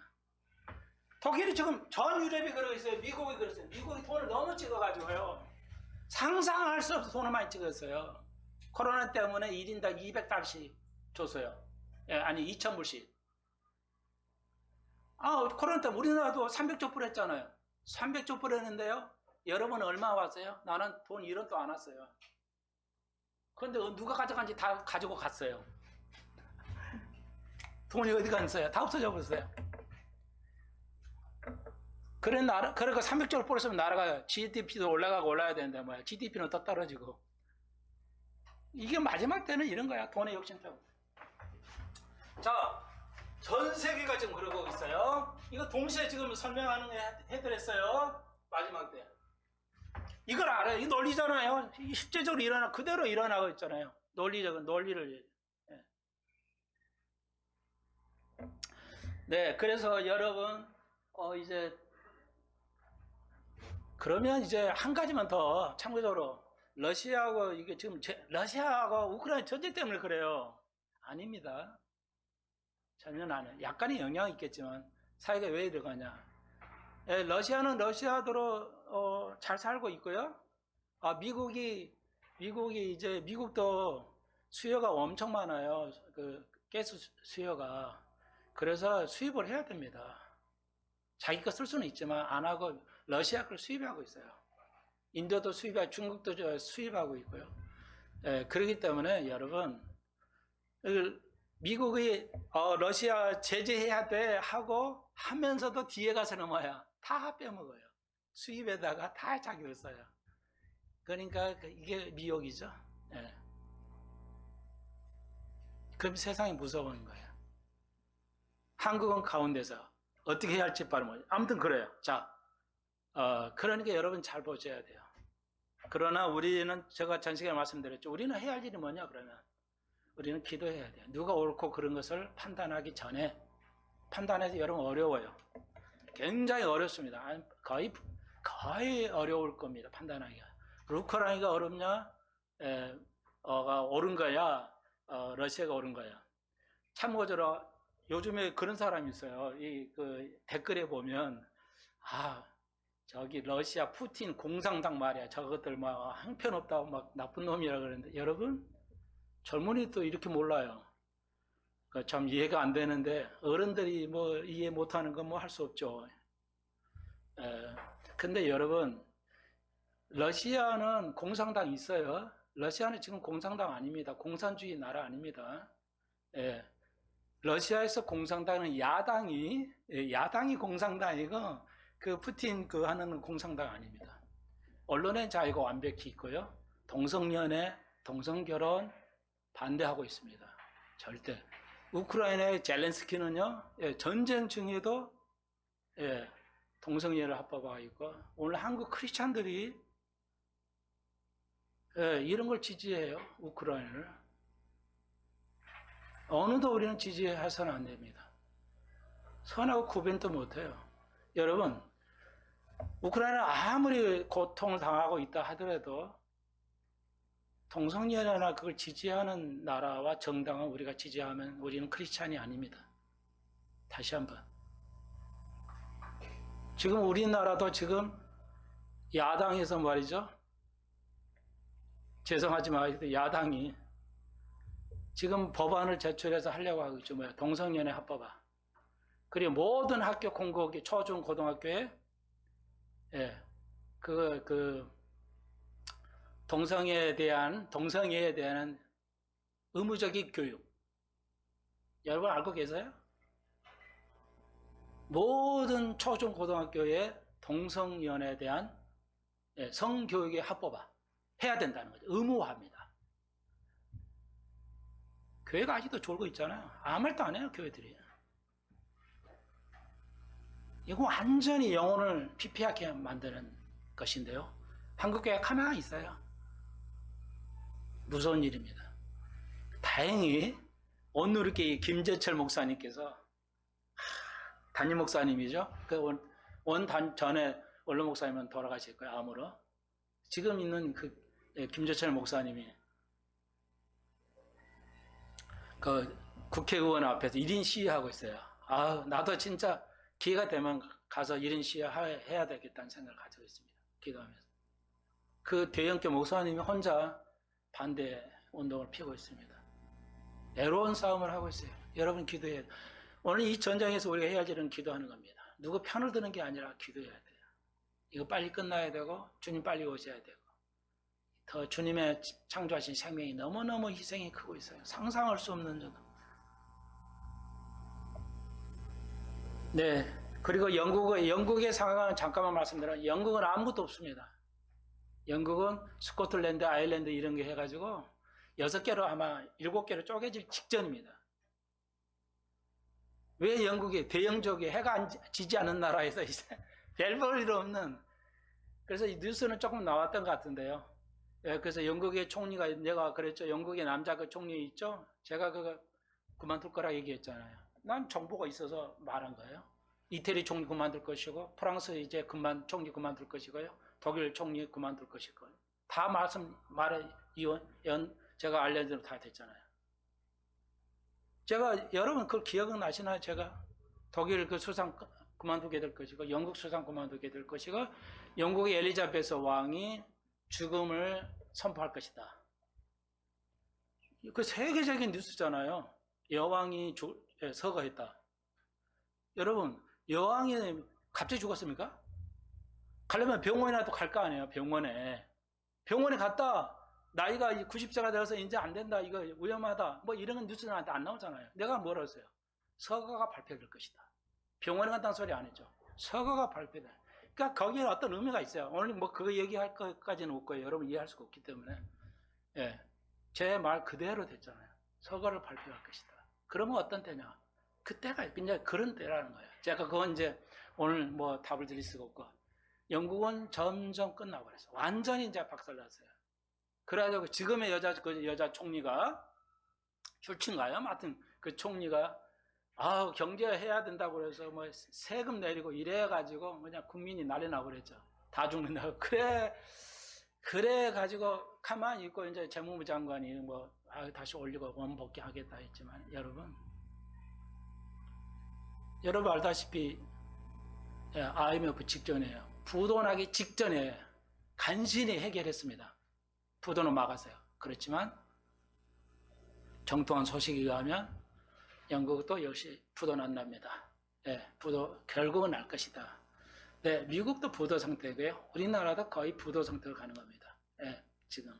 독일이 지금 전 유럽이 그러고 있어요. 미국이 그랬어요. 미국이 돈을 너무 찍어가지고요. 상상할 수 없어 돈을 많이 찍었어요. 코로나 때문에 1인당 200달러씩 줬어요. 예, 아니 2,000불씩. 코로나 때문에 우리나라도 300조 불했잖아요. 300조 불했는데요. 여러분 얼마 왔어요? 나는 돈 1원도 안 왔어요. 그런데 누가 가져간지 다 가지고 갔어요. 돈이 어디 갔어요? 다 없어져 버렸어요. 그러니까 300조를 뿌렸으면 나라가 GDP도 올라야 되는데 뭐야? GDP는 더 떨어지고. 이게 마지막 때는 이런 거야. 돈의 욕심 때문에. 자, 전 세계가 지금 그러고 있어요. 이거 동시에 지금 설명하는 거 해드렸어요. 마지막 때. 이걸 알아요. 이 논리잖아요. 실제적으로 그대로 일어나고 있잖아요. 논리를. 네, 그래서 여러분, 그러면 이제 한 가지만 더 참고적으로 러시아하고 이게 지금 러시아하고 우크라이나 전쟁 때문에 그래요. 아닙니다. 전혀 나는 약간의 영향이 있겠지만 사회가 왜 이러가냐? 러시아는 러시아대로 잘 살고 있고요. 미국도 수요가 엄청 많아요. 그 가스 수요가. 그래서 수입을 해야 됩니다. 자기 거 쓸 수는 있지만 안 하고 러시아 걸 수입하고 있어요. 인도도 수입하고 중국도 수입하고 있고요. 그렇기 때문에 여러분 미국이 러시아 제재해야 돼 하고 하면서도 뒤에 가서는 뭐야? 다 빼먹어요. 수입에다가 다 자기들 써요. 그러니까 이게 미혹이죠. 그럼 세상이 무서운 거예요. 한국은 가운데서 어떻게 해야 할지 빠르면 아무튼 그래요. 자, 그러니까 여러분 잘 보셔야 돼요. 그러나 우리는 제가 전 시간에 말씀드렸죠. 우리는 해야 할 일이 뭐냐 그러면 우리는 기도해야 돼요. 누가 옳고 그런 것을 판단하기 전에 판단해서 여러분 어려워요. 굉장히 어렵습니다. 거의 어려울 겁니다. 판단하기가. 우크라이나가 어렵냐? 옳은 거야? 러시아가 옳은 거야? 참고적으로 요즘에 그런 사람이 있어요. 그 댓글에 보면 저기 러시아 푸틴 공산당 말이야. 저것들 막 형편없다고 막 나쁜 놈이라 그러는데 여러분 젊은이도 이렇게 몰라요. 참 이해가 안 되는데 어른들이 뭐 이해 못하는 건 뭐 할 수 없죠. 근데 여러분 러시아는 공산당 있어요. 러시아는 지금 공산당 아닙니다. 공산주의 나라 아닙니다. 러시아에서 공산당은 야당이 공산당이고 그 푸틴 그 하는 공산당 아닙니다. 언론의 자유가 완벽히 있고요. 동성연애, 동성결혼 반대하고 있습니다. 절대. 우크라이나의 젤렌스키는요, 전쟁 중에도 동성연애를 합법화하고 있고 오늘 한국 크리스찬들이 이런 걸 지지해요. 우크라이나를. 어느도 우리는 지지해서는 안 됩니다. 선하고 구분도 못해요. 여러분, 우크라이나 아무리 고통을 당하고 있다 하더라도 동성연애나 그걸 지지하는 나라와 정당을 우리가 지지하면 우리는 크리스찬이 아닙니다. 다시 한번. 지금 우리나라도 지금 야당에서 말이죠. 죄송하지만 야당이 지금 법안을 제출해서 하려고 하고 있죠. 뭐야? 동성연애 합법화. 그리고 모든 학교 공고기 초중 고등학교에 동성애에 대한 의무적인 교육. 여러분 알고 계세요? 모든 초중 고등학교에 동성연애에 대한 성교육의 합법화 해야 된다는 거죠. 의무화합니다. 교회가 아직도 졸고 있잖아요. 아무 말도 안 해요, 교회들이. 이거 완전히 영혼을 피폐하게 만드는 것인데요. 한국교회가 가만히 있어요. 무서운 일입니다. 다행히 오늘 이렇게 김재철 목사님께서 담임 목사님이죠. 전에 원로 목사님은 돌아가셨고요. 암으로. 지금 있는 김재철 목사님이 그 국회의원 앞에서 1인 시위하고 있어요. 나도 진짜 기회가 되면 가서 1인 시위 해야 되겠다는 생각을 가지고 있습니다. 기도하면서. 그 대형교 목사님이 혼자 반대 운동을 피우고 있습니다. 애로운 싸움을 하고 있어요. 여러분 기도해야 돼요. 오늘 이 전쟁에서 우리가 해야 할 일은 기도하는 겁니다. 누구 편을 드는 게 아니라 기도해야 돼요. 이거 빨리 끝나야 되고 주님 빨리 오셔야 되고 더 주님의 창조하신 생명이 너무너무 희생이 크고 있어요. 상상할 수 없는 정도. 네. 그리고 영국의 상황은 잠깐만 말씀드려요. 영국은 아무것도 없습니다. 영국은 스코틀랜드, 아일랜드 이런 게 해가지고 6개로 아마 7개로 쪼개질 직전입니다. 왜 영국이 대영족이 해가 지지 않은 나라에서 이제 별 볼 일 없는, 그래서 이 뉴스는 조금 나왔던 것 같은데요. 그래서 영국의 총리가, 내가 그랬죠. 영국의 남자 그 총리 있죠. 제가 그거 그만둘 거라 얘기했잖아요. 난 정보가 있어서 말한 거예요. 이태리 총리 그만둘 것이고, 프랑스 이제 총리 그만둘 것이고요. 독일 총리 그만둘 것일 거예요. 다 제가 알려드린 다 됐잖아요. 제가, 여러분 그걸 기억은 나시나요? 제가 독일 그 수상 그만두게 될 것이고, 영국 수상 그만두게 될 것이고, 영국의 엘리자베스 왕이 죽음을 선포할 것이다. 그 세계적인 뉴스잖아요. 여왕이 서거했다. 여러분, 여왕이 갑자기 죽었습니까? 가려면 병원이라도 갈 거 아니에요. 병원에 갔다 나이가 90세가 되어서 이제 안 된다, 이거 위험하다, 뭐 이런 건 뉴스는 안 나오잖아요. 내가 뭐라 했어요? 서거가 발표될 것이다. 병원에 간다는 소리 안 했죠. 서거가 발표될. 그러니까 거기에 어떤 의미가 있어요. 오늘 뭐 그거 얘기할 것까지는 없고요. 여러분 이해할 수가 없기 때문에. 예, 제 말 그대로 됐잖아요. 서거를 발표할 것이다. 그러면 어떤 때냐? 그때가 이제 그런 때라는 거예요. 제가 그건 이제 오늘 뭐 답을 드릴 수가 없고, 영국은 점점 끝나고 그랬어요. 완전히 이제 박살났어요. 그래가지고 지금의 그 여자 총리가 슐츠인가요? 하여튼 그 총리가 경제해야 된다고 그래서 뭐 세금 내리고 이래가지고 그냥 국민이 난리 나고 그랬죠. 다 죽는다고. 그래 가지고 가만히 있고 이제 재무부 장관이 뭐 다시 올리고 원복귀 하겠다 했지만, 여러분 알다시피 IMF 직전이에요. 부도 나기 직전에 간신히 해결했습니다. 부도는 막았어요. 그렇지만 정통한 소식에 의하면 영국도 역시 부도 난답니다. 부도 결국은 날 것이다. 네, 미국도 부도 상태고요. 우리나라도 거의 부도 상태로 가는 겁니다. 지금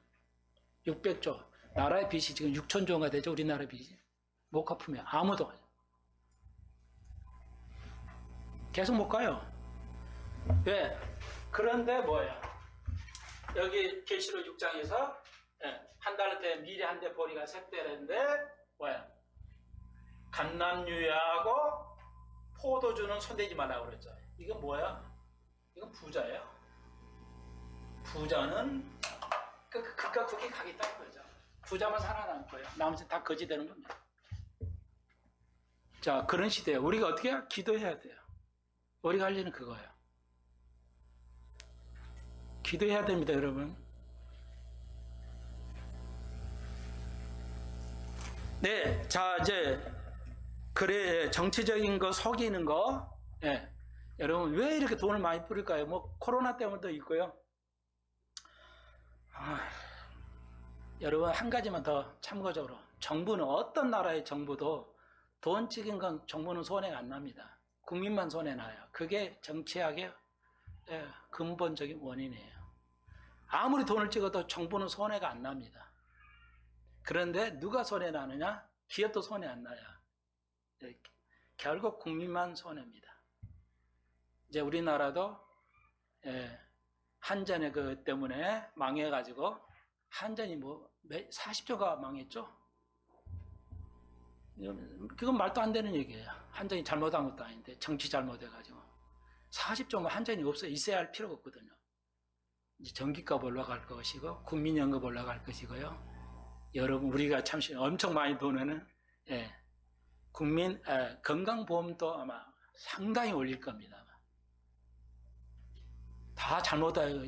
600조, 나라의 빚이 지금 6천조가 되죠. 우리나라 빚이 못 갚으면 아무도 계속 못 가요. 왜? 그런데 뭐야? 여기 계시록 6장에서 한 달한테 미리 한 대 보리가 셋대는데 뭐야? 감람유야하고 포도주는 손대지 말라고 그랬죠. 이건 뭐야? 이건 부자예요. 부자는 그까 그게 가겠다는 거죠. 부자만 살아남을 거예요. 나머지 다 거지 되는 겁니다. 자, 그런 시대에 우리가 어떻게 해야? 기도해야 돼요. 우리가 할 일은 그거예요. 기도해야 됩니다, 여러분. 네, 자, 이제 그래, 정치적인 거 속이는 거, 여러분 왜 이렇게 돈을 많이 뿌릴까요? 뭐 코로나 때문에도 있고요. 여러분 한 가지만 더 참고적으로, 정부는 어떤 나라의 정부도 돈 찍은 건 정부는 손해가 안 납니다. 국민만 손해 나요. 그게 정치학의 근본적인 원인이에요. 아무리 돈을 찍어도 정부는 손해가 안 납니다. 그런데 누가 손해 나느냐? 기업도 손해 안 나요. 결국 국민만 손해입니다. 이제 우리나라도 한전의 그 때문에 망해가지고, 한전이 뭐 40조가 망했죠. 그건 말도 안 되는 얘기예요. 한전이 잘못한 것도 아닌데 정치 잘못해가지고 40조면 한전이 있어야 할 필요가 없거든요. 이제 전기값 올라갈 것이고 국민연금 올라갈 것이고요. 여러분 우리가 참 엄청 많이 도는 국민 건강보험도 아마 상당히 올릴 겁니다. 다 잘못해요.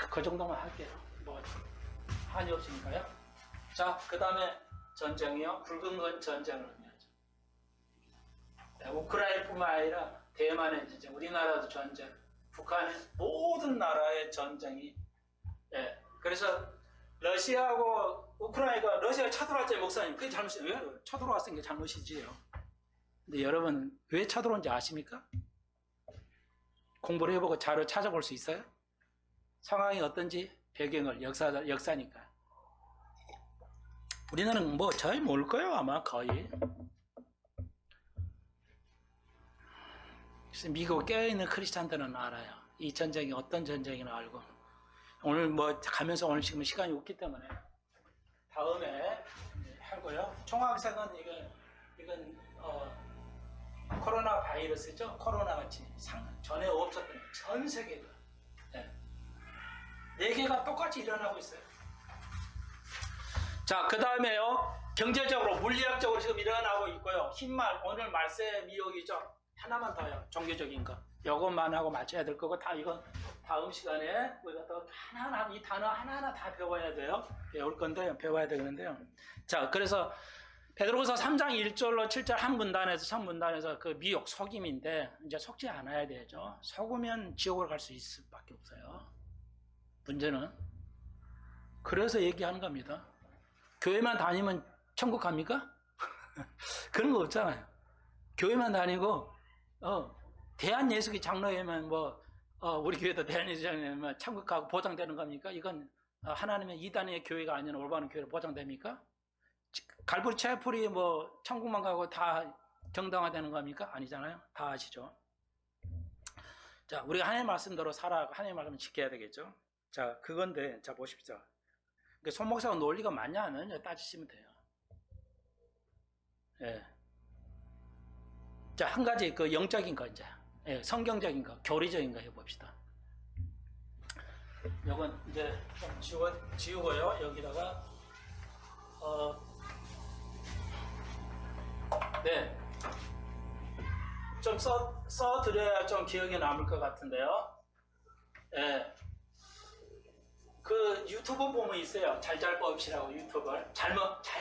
그 정도만 할게요. 뭐 한이 없으니까요. 자, 그 다음에 전쟁이요. 붉은 건 전쟁을 의미하죠. 우크라이나뿐만 아니라 대만의 전쟁, 우리나라도 전쟁, 북한의 모든 나라의 전쟁이. 그래서 러시아하고 우크라이나가 러시아가 쳐들어왔잖아요, 목사님. 그게 잘못이에요. 왜? 쳐들어왔으니까 잘못이지요. 근데 여러분 왜 쳐들어온지 아십니까? 공부를 해보고 자료 찾아볼 수 있어요? 상황이 어떤지 배경을, 역사니까. 우리나라는 뭐 잘 모를 거예요, 아마 거의. 그래서 미국 깨어있는 크리스찬들은 알아요. 이 전쟁이 어떤 전쟁인지 알고. 오늘 뭐 가면서 오늘 지금 시간이 없기 때문에 다음에 하고요. 총학생은 이건 코로나 바이러스죠. 코로나 같이 전에 없었던 전 세계가 네 개가 똑같이 일어나고 있어요. 자, 그 다음에요. 경제적으로, 물리학적으로 지금 일어나고 있고요. 흰말, 오늘 말세 미혹이죠. 하나만 더요. 종교적인 거. 요것만 하고 맞춰야 될 거고, 다 이건 다음 시간에 우리가 또 하나하나, 이 단어 하나하나 다 배워야 돼요. 배워야 되는데요. 자, 그래서 베드로후서 3장 1절로 7절 한 문단에서 첫 문단에서 그 미혹, 속임인데 이제 속지 않아야 되죠. 속으면 지옥으로 갈 수 있을 수밖에 없어요. 문제는 그래서 얘기하는 겁니다. 교회만 다니면 천국 갑니까? 그런 거 없잖아요. 교회만 다니고 대한예수교 장로회면 우리 교회도 대한예수교 장로회면 천국 가고 보장되는 겁니까? 이건 하나님의 이단의 교회가 아니라 올바른 교회로 보장됩니까? 갈보리 체프리 천국만 가고 다 정당화되는 겁니까? 아니잖아요. 다 아시죠? 자, 우리가 하나님의 말씀대로 살아가고 하나님의 말씀을 지켜야 되겠죠. 자, 그건데, 자, 보십시오. 손 목사가 논리가 맞냐 안 맞냐 따지시면 돼요. 예. 자, 한 가지 그 영적인 거 이제, 예, 성경적인 거, 교리적인 거 해봅시다. 이건 이제 좀 지우고요. 여기다가 네, 좀 써드려야 좀 기억에 남을 것 같은데요. 예. 그 유튜브 보면 있어요. 잘잘법이라고 유튜브를 잘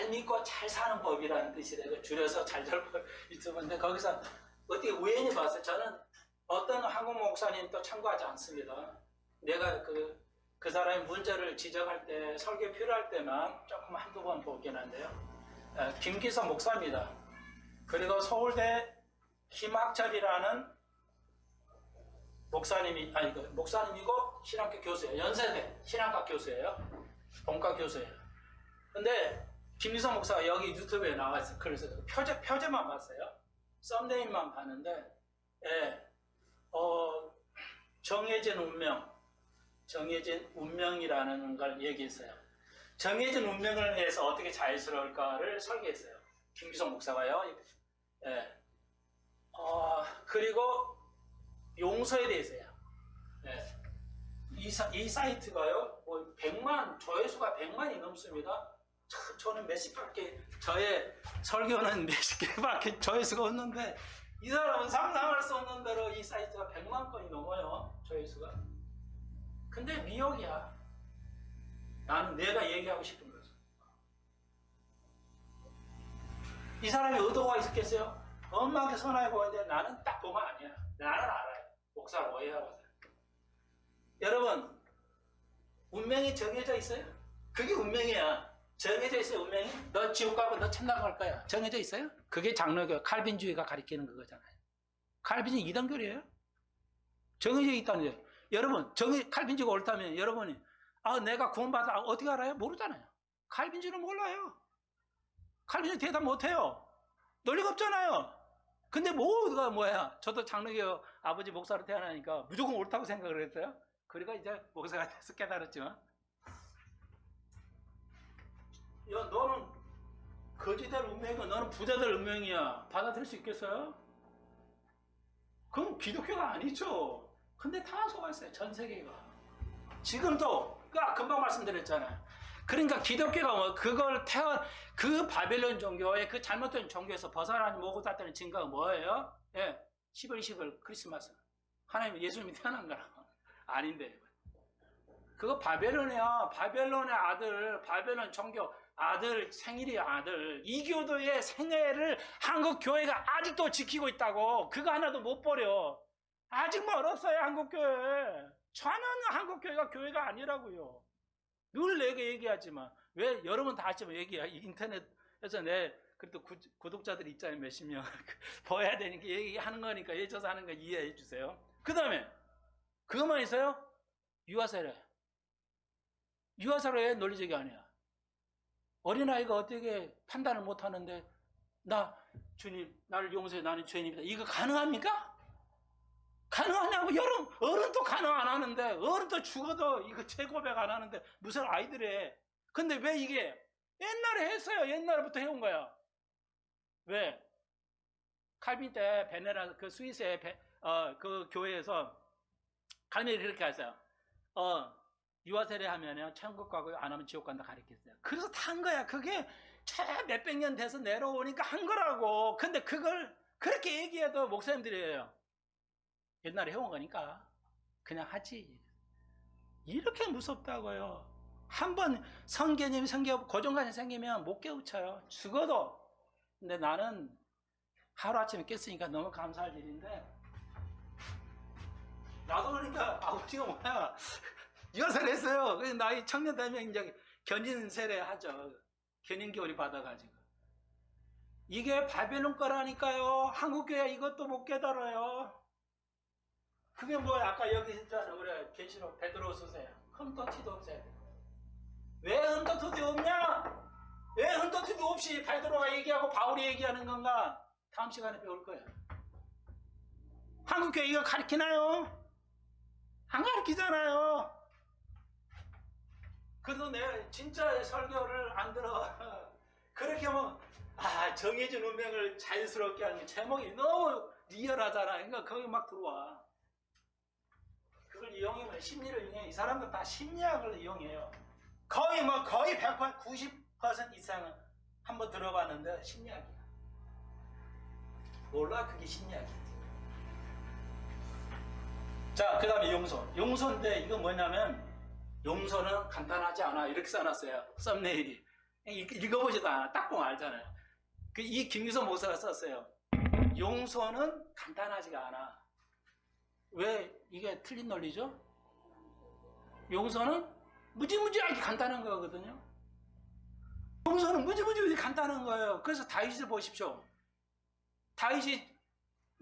믿고 잘 사는 법이라는 뜻이래요. 줄여서 잘잘법 유튜브인데 거기서 어떻게 우연히 봤어요. 저는 어떤 한국 목사님도 참고하지 않습니다. 내가 그 사람의 문제를 지적할 때 설교 필요할 때만 조금 한두 번 보긴 한데요. 김기성 목사입니다. 그리고 서울대 김학철이라는 목사님이고 신학교 교수예요. 연세대 신학과 교수예요. 본과 교수예요. 근데 김기성 목사가 여기 유튜브에 나와 있어요. 그래서 표제만 봤어요. 썸네일만 봤는데, 예, 정해진 운명이라는 걸 얘기했어요. 정해진 운명을 위해서 어떻게 자유스러울까를 설계했어요. 김기성 목사가요. 예. 그리고 용서에 대해서요. 예. 이 사이트가요, 100만, 조회수가 100만이 넘습니다. 참, 저는 몇십밖에, 저의 설교는 몇십 개밖에 조회수가 없는데, 이 사람은 상상할 수 없는 대로 이 사이트가 100만 건이 넘어요, 조회수가. 근데 미혹이야. 나는 내가 얘기하고 싶은 거죠. 이 사람이 의도가 있었겠어요? 엄마한테 선하게 보이는데 나는 딱 보면 아니야. 나는 알아요. 목사를 오해하거든. 여러분, 운명이 정해져 있어요? 그게 운명이야. 정해져 있어요, 운명이? 너 지옥 가고 너 천당 갈 거야. 정해져 있어요? 그게 장로교, 칼빈주의가 가리키는 그거잖아요. 칼빈이 이단교리예요? 정해져 있다는 거예요. 여러분, 칼빈주의가 옳다면 여러분이 내가 구원받아 어떻게 알아요? 모르잖아요. 칼빈주의는 몰라요. 칼빈주의 대답 못해요. 논리가 없잖아요. 근데 뭐가 뭐야? 저도 장로교 아버지 목사로 태어나니까 무조건 옳다고 생각을 했어요. 그러니까 이제 목사가 돼서 깨달았지만, 야, 너는 거지들 운명이고 너는 부자들 운명이야. 받아들일 수 있겠어요? 그럼 기독교가 아니죠. 근데 다 속았어요. 전 세계가. 지금도 금방 말씀드렸잖아요. 그러니까 기독교가 그 바벨론 종교의 그 잘못된 종교에서 벗어나지 못했다는 증거가 뭐예요? 예, 10월 20일 크리스마스. 하나님 예수님이 태어난 거라고. 아닌데. 그거 바벨론이야. 바벨론의 아들, 바벨론 종교 아들 생일이야, 아들. 이교도의 생애를 한국 교회가 아직도 지키고 있다고. 그거 하나도 못 버려. 아직 멀었어요, 한국 교회. 저는 한국 교회가 교회가 아니라고요. 늘 내가 얘기하지만, 왜 여러분 다 아시면 얘기해. 인터넷에서 그래도 구독자들 있잖아요, 몇십 명. 보여야 되니까 얘기하는 거니까, 예져서 하는 거 이해해 주세요. 그 다음에, 그것만 있어요? 유아세례. 유아세례 논리적이 아니야. 어린아이가 어떻게 판단을 못 하는데, 주님, 나를 용서해, 나는 죄인입니다. 이거 가능합니까? 가능하냐고. 어른도 가능 안 하는데, 어른도 죽어도 이거 재고백 안 하는데 무슨 아이들에. 근데 왜 이게 옛날에 했어요. 옛날부터 해온 거야. 왜? 칼빈 때 베네라 그 스위스의 그 교회에서 칼빈이 그렇게 했어요. 유아세례 하면요 천국 가고 안 하면 지옥 간다 가르쳤어요. 그래서 탄 거야. 그게 몇백 년 돼서 내려오니까 한 거라고. 근데 그걸 그렇게 얘기해도 목사님들이에요. 옛날에 해온 거니까 그냥 하지. 이렇게 무섭다고요. 한번 성개념이 고정관념이 생기면 못 깨우쳐요. 죽어도. 근데 나는 하루아침에 깼으니까 너무 감사할 일인데, 나도 그러니까 아버지가 뭐야, 유아세례 했어요. 그래서 나이 청년 되면 이제 견인 세례 하죠. 견인 교리 받아가지고. 이게 바벨론 거라니까요. 한국교회 이것도 못 깨달아요. 그게 뭐야? 아까 여기 있잖아. 우리 계시록 베드로서서야. 흠터티도 없어야 돼. 왜 흠터티도 없냐? 왜 흠터티도 없이 베드로가 얘기하고 바울이 얘기하는 건가? 다음 시간에 배울 거야. 한국 교회가 가르치나요? 안 가르치잖아요. 그래도 내가 진짜 설교를 안 들어. 그렇게 하면 정해진 운명을 자연스럽게 하는 게 제목이 너무 리얼하잖아. 그러니까 거기 막 들어와. 그걸 이용하면 심리를 이용해. 이 사람들 다 심리학을 이용해요. 거의 100%, 90% 이상은 한번 들어봤는데 심리학이야. 몰라 그게 심리학이야. 자, 그 다음에 용서. 용서인데 이건 뭐냐면 용서는 간단하지 않아. 이렇게 써놨어요. 썸네일이. 읽어보지도 않아. 딱 보면 알잖아요. 이 김유서 목사가 썼어요. 용서는 간단하지가 않아. 왜 이게 틀린 논리죠? 용서는 무지무지하게 간단한 거거든요. 용서는 무지무지 간단한 거예요. 그래서 다윗을 보십시오. 다윗이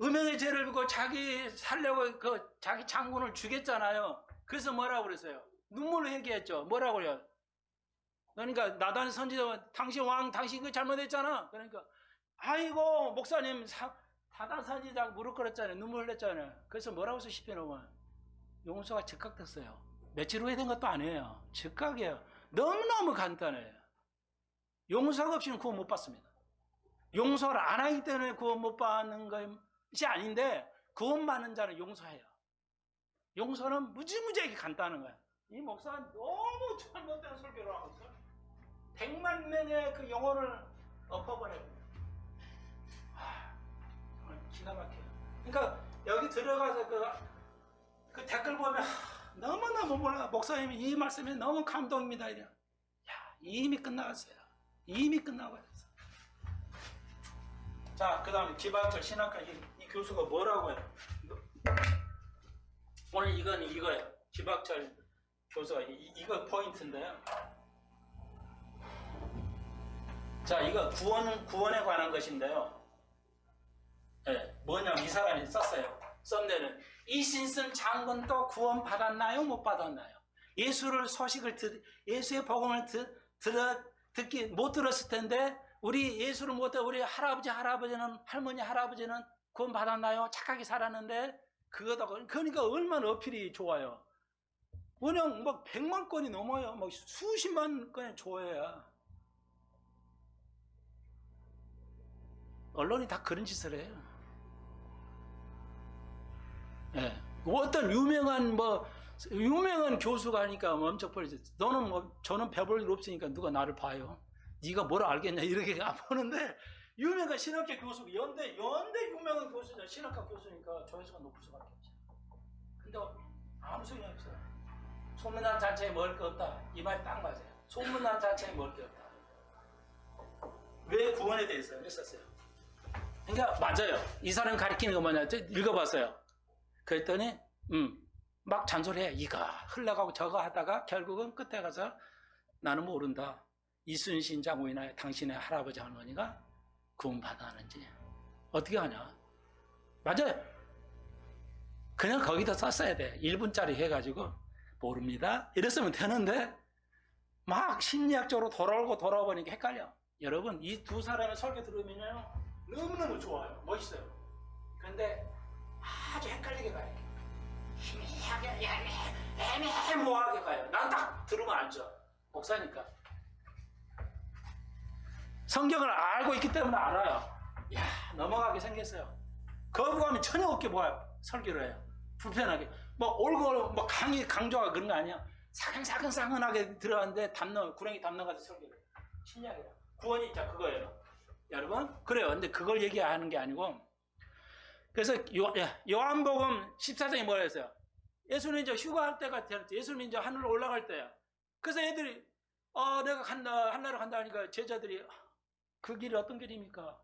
음행의 죄를 지고 자기 살려고 자기 장군을 죽였잖아요. 그래서 뭐라고 그랬어요? 눈물로 얘기했죠. 뭐라고 그래요? 그러니까 나단 선지자 당신 왕 당신 그 잘못했잖아. 그러니까 아이고 목사님 나단 선지자 무릎 꿇었잖아요. 눈물 흘렸잖아요. 그래서 뭐라고 해서 시편에 보면 용서가 즉각됐어요. 며칠 후에 된 것도 아니에요. 즉각이에요. 너무너무 간단해요. 용서가 없이는 구원 못 받습니다. 용서를 안 하기 때문에 구원 못 받는 것이 아닌데 구원 받는 자는 용서해요. 용서는 무지무지하게 간단한 거예요. 이 목사는 너무 잘못된 설교를 하고 있어요. 100만 명의 그 영혼을 엎어버려요. 기가 막혀요. 그러니까 여기 들어가서 그 댓글 보면 너무너무 몰라. 목사님이 이 말씀이 너무 감동입니다. 이래. 이미 끝나갔어요. 이미 끝나버렸어. 자, 그 다음에 기반절 신학과 이 교수가 뭐라고 해요? 오늘 이건 이거예요. 기박철 교수가 이거 포인트인데요. 자, 이거 구원에 관한 것인데요. 네, 뭐냐면 이 사람이 썼어요. 썸네일은 이신슨 장군도 구원 받았나요? 못 받았나요? 예수의 복음을 듣기 못 들었을 텐데 우리 예수를 못 듣고 우리 할아버지는 구원 받았나요? 착하게 살았는데 그러니까 얼마나 어필이 좋아요. 그냥 막 100만 건이 넘어요. 막 수십만 건의 조회야. 언론이 다 그런 짓을 해요. 예. 어떤 유명한 교수가 하니까 엄청 벌리죠. 저는 배볼 일 없으니까 누가 나를 봐요. 네가 뭘 알겠냐 이렇게 안 보는데 유명한 신학교 교수 연대 유명한 교수죠. 신학과 교수니까 조회수가 높을 수밖에 없어요. 근데 아무 소용이 없어요. 소문난 자체에 먹을 게 없다. 이 말 딱 맞아요. 소문난 자체에 먹을 게 없다. 왜 구원에 대해서 그랬었어요. 그러니까 맞아요. 이 사람 가리키는 거 뭐냐? 읽어봤어요. 그랬더니 막 잔소리해. 이거 흘러가고 저거 하다가 결국은 끝에 가서 나는 모른다. 이순신 장군이나 당신의 할아버지 할머니가 구원 받았는지 어떻게 하냐? 맞아요. 그냥 거기다 썼어야 돼. 1분짜리 해가지고 모릅니다. 이랬으면 되는데 막 심리학적으로 돌아보니까 헷갈려. 여러분 이 두 사람의 설교 들으면요 너무너무 좋아요. 멋있어요. 그런데 아주 헷갈리게 가요. 희미하게 애매모호하게 가요. 난 딱 들으면 알죠. 목사니까. 성경을 알고 있기 때문에 알아요. 넘어가게 생겼어요. 거부감이 전혀 없게 뭐야 설교를 해요. 불편하게. 옳고 강조가 그런 거 아니야. 사근사근하게 들어갔는데 구렁이 담는 같은 설교를 해요. 신약이야. 구원이 진짜 그거예요. 여러분 그래요. 근데 그걸 얘기하는 게 아니고 그래서 요한복음 14장에 뭐라 했어요? 예수님 이제 휴가할 때가 됐지. 예수님 이제 하늘로 올라갈 때야. 그래서 애들이 내가 하늘로 간다 하니까 제자들이 그 길이 어떤 길입니까?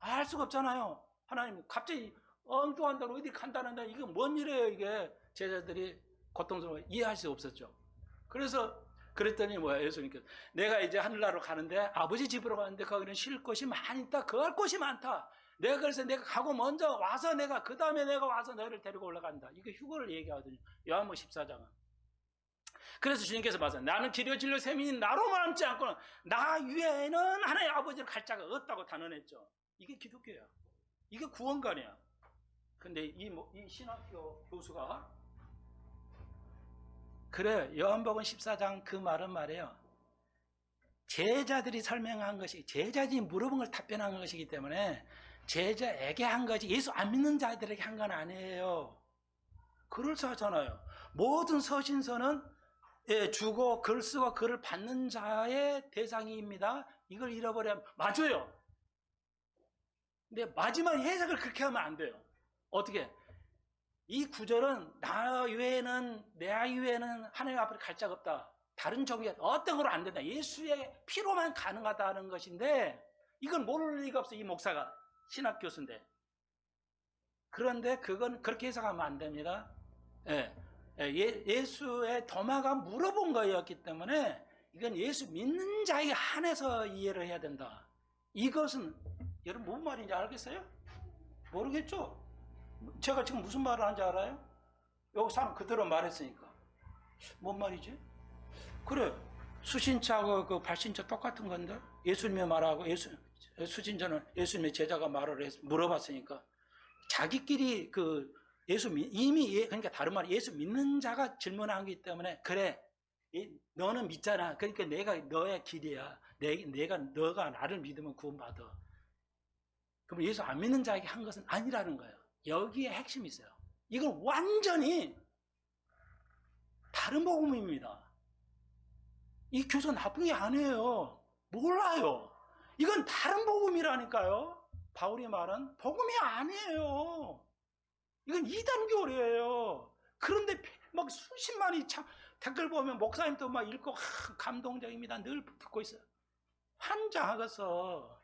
알 수가 없잖아요. 하나님 갑자기 엉뚱한다고 어디 간다는데 이게 뭔 일이에요 이게. 제자들이 고통스러워 이해할 수 없었죠. 그랬더니 예수님께서 내가 이제 하늘나라로 가는데 아버지 집으로 가는데 거기는 쉴 곳이 많이 있다. 거할 곳이 많다. 내가 그래서 내가 가고 먼저 와서 내가 그 다음에 내가 와서 너희를 데리고 올라간다. 이게 휴거를 얘기하거든요. 요한복음 14장은. 그래서 주님께서 말씀, 나는 길이요 진리요 생명이 나로 말함지 않고는 나 위에는 하나님의 아버지를 갈 자가 없다고 단언했죠. 이게 기독교야. 이게 구원관이야. 근데 이 신학교 교수가 그래, 요한복음 14장 그 말은 말이에요. 제자들이 설명한 것이, 제자들이 물어본 걸 답변한 것이기 때문에 제자에게 한 것이 예수 안 믿는 자들에게 한 건 아니에요. 그럴싸하잖아요. 모든 서신서는 주고 글 쓰고 글을 받는 자의 대상입니다. 이걸 잃어버리면 맞아요. 근데 마지막 해석을 그렇게 하면 안 돼요. 어떻게? 이 구절은 나 외에는 내 아이 외에는 하나님 앞으로 갈 자가 없다. 다른 종이 어떤 거로 안 된다. 예수의 피로만 가능하다는 것인데 이건 모를 리가 없어. 이 목사가 신학 교수인데. 그런데 그건 그렇게 해석하면 안 됩니다. 예수의 도마가 물어본 거였기 때문에 이건 예수 믿는 자에게 한해서 이해를 해야 된다. 이것은 여러분 무슨 말인지 알겠어요? 모르겠죠? 제가 지금 무슨 말을 하는지 알아요? 여기 사람 그대로 말했으니까. 뭔 말이지? 그래, 수신자하고 그 발신자 똑같은 건데 예수님의 말하고 수신자는 예수님의 제자가 말을 물어봤으니까 자기끼리 그 이미 그러니까 다른 말 예수 믿는 자가 질문하기 때문에 그래 너는 믿잖아. 그러니까 내가 너의 길이야. 너가 나를 믿으면 구원받아. 그럼 예수 안 믿는 자에게 한 것은 아니라는 거예요. 여기에 핵심이 있어요. 이건 완전히 다른 복음입니다. 이 교사 나쁜 게 아니에요. 몰라요. 이건 다른 복음이라니까요. 바울이 말은 복음이 아니에요. 이건 이단교래요. 그런데 막 수십만이 참 댓글 보면 목사님도 막 읽고 감동적입니다. 늘 듣고 있어요. 환장하겠어.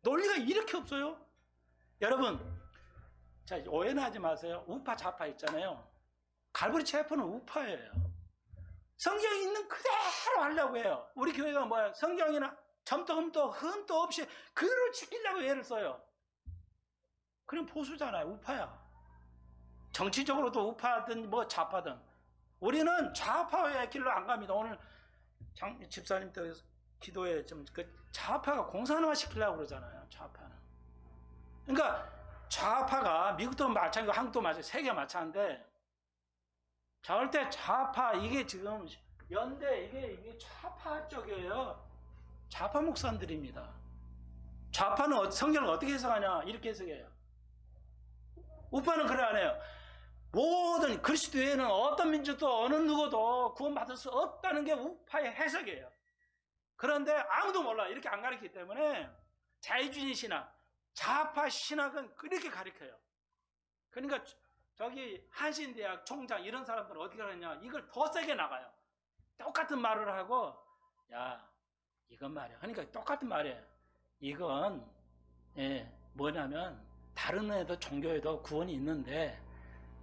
논리가 이렇게 없어요? 여러분, 자, 오해는 하지 마세요. 우파 좌파 있잖아요. 갈보리 체포는 우파예요. 성경에 있는 그대로 하려고 해요. 우리 교회가 뭐야? 성경이나 점도 흠도 없이 그대로 지키려고 애를 써요. 그럼 보수잖아요. 우파야. 정치적으로도 우파든 뭐 좌파든. 우리는 좌파의 길로 안 갑니다. 오늘 집사님 때 기도에 좀 좌파가 공산화 시키려고 그러잖아요. 좌파는. 그러니까 좌파가 미국도 마찬가지고 한국도 마찬가지고 세계 마찬가지인데 절대 좌파 이게 지금 연대 이게 좌파 쪽이에요. 좌파 목사님들입니다. 좌파는 성경을 어떻게 해석하냐 이렇게 해석해요. 우파는 그래 안 해요. 모든 그리스도에는 어떤 민족도 어느 누구도 구원받을 수 없다는 게 우파의 해석이에요. 그런데 아무도 몰라. 이렇게 안 가르치기 때문에 자유주의 신학, 좌파 신학은 그렇게 가르쳐요. 그러니까 저기 한신대학 총장 이런 사람들은 어떻게 하느냐 이걸 더 세게 나가요. 똑같은 말을 하고 야 이건 말이야. 그러니까 똑같은 말이에요. 이건 뭐냐면 다른 애도 종교에도 구원이 있는데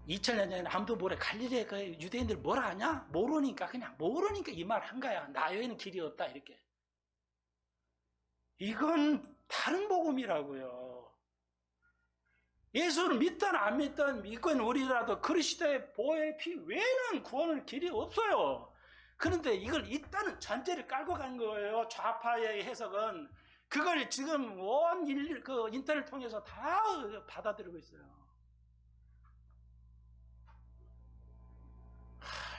2000년 전에 아무도 모르 갈릴리에 그 유대인들 뭐라 하냐? 모르니까 그냥 모르니까 이 말 한 거야. 나 외에는 길이 없다 이렇게. 이건 다른 복음이라고요. 예수를 믿든 안 믿든 믿고 있는 우리라도 그리스도의 보혈 피 외에는 구원을 길이 없어요. 그런데 이걸 있다는 전제를 깔고 간 거예요. 좌파의 해석은 그걸 지금 온 인터넷 통해서 다 받아들이고 있어요.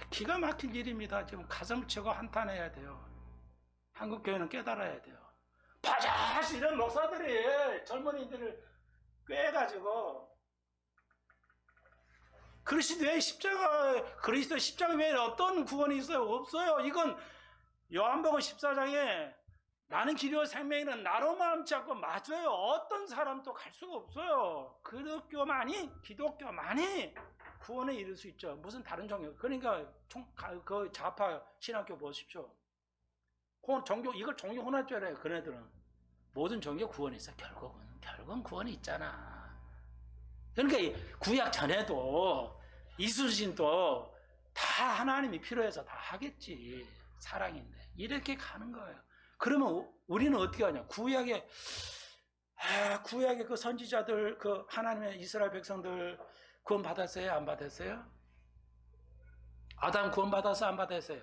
기가 막힌 일입니다. 지금 가슴 치고 한탄해야 돼요. 한국 교회는 깨달아야 돼요. 바자시 이런 목사들이 젊은이들을 꿰가지고 그리스도의 십자가 외에 어떤 구원이 있어요? 없어요. 이건 요한복음 14장에 나는 길이요 생명이는 나로 말함지 않고 맞아요. 어떤 사람도 갈 수가 없어요. 기독교만이 구원에 이를 수 있죠. 무슨 다른 종교. 그러니까 그 좌파 신학교 보십시오. 이걸 종교 혼합죄래요. 그네들은 모든 종교 구원이 있어. 결국은 구원이 있잖아. 그러니까 구약 전에도 이수신도 다 하나님이 필요해서 다 하겠지. 사랑인데 이렇게 가는 거예요. 그러면 우리는 어떻게 하냐? 구약에 구약의 그 선지자들, 그 하나님의 이스라엘 백성들 구원 받았어요? 안 받았어요? 아담 구원 받았어? 안 받았어요?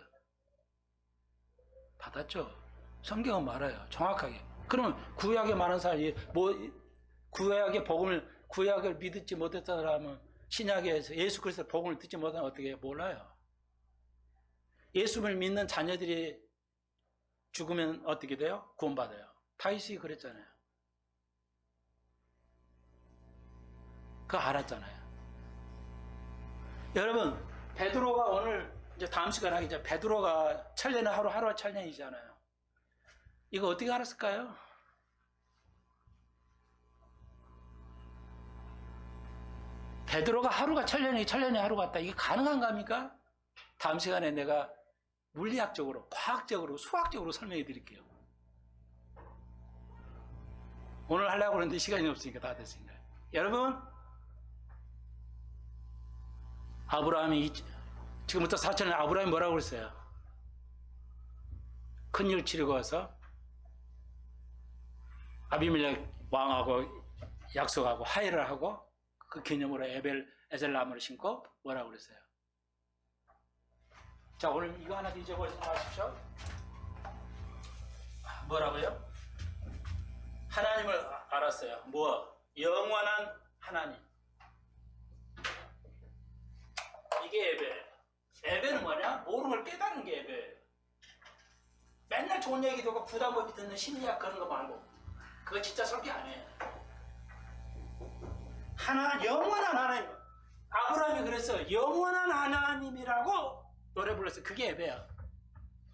받았죠. 성경은 말해요. 정확하게. 그러면 구약에 많은 사람이 구약을 믿지 못했던 사람은 신약에서 예수 그리스도 복음을 듣지 못하면 어떻게 몰라요? 예수를 믿는 자녀들이 죽으면 어떻게 돼요? 구원받아요. 다윗이 그랬잖아요. 그거 알았잖아요. 여러분, 베드로가 오늘 이제 다음 시간 하기 전에 베드로가 천년은 하루가 천년이잖아요. 이거 어떻게 알았을까요? 베드로가 하루가 천년이 하루 같다. 이게 가능한 겁니까? 다음 시간에 내가 물리학적으로, 과학적으로, 수학적으로 설명해 드릴게요. 오늘 하려고 그러는데 시간이 없으니까 다 됐으니까. 여러분, 아브라함이 지금부터 4천년 아브라함이 뭐라고 그랬어요? 큰일 치르고 와서 아비멜렉 왕하고 약속하고 화해를 하고 그 기념으로 에zel 나무를 심고 뭐라고 그랬어요? 자, 오늘 이거 하나 잊어버리지 마십시오. 뭐라고요? 하나님을 알았어요. 뭐? 영원한 하나님. 이게 예배. 예배는 뭐냐? 모르는 걸 깨닫는 게 예배. 맨날 좋은 얘기 듣고 부담 없이 듣는 심리학 그런 거 말고 그거 진짜 설계 안 해. 영원한 하나님. 아브라함이 그랬어. 영원한 하나님이라고 노래 불렀어. 그게 예배야.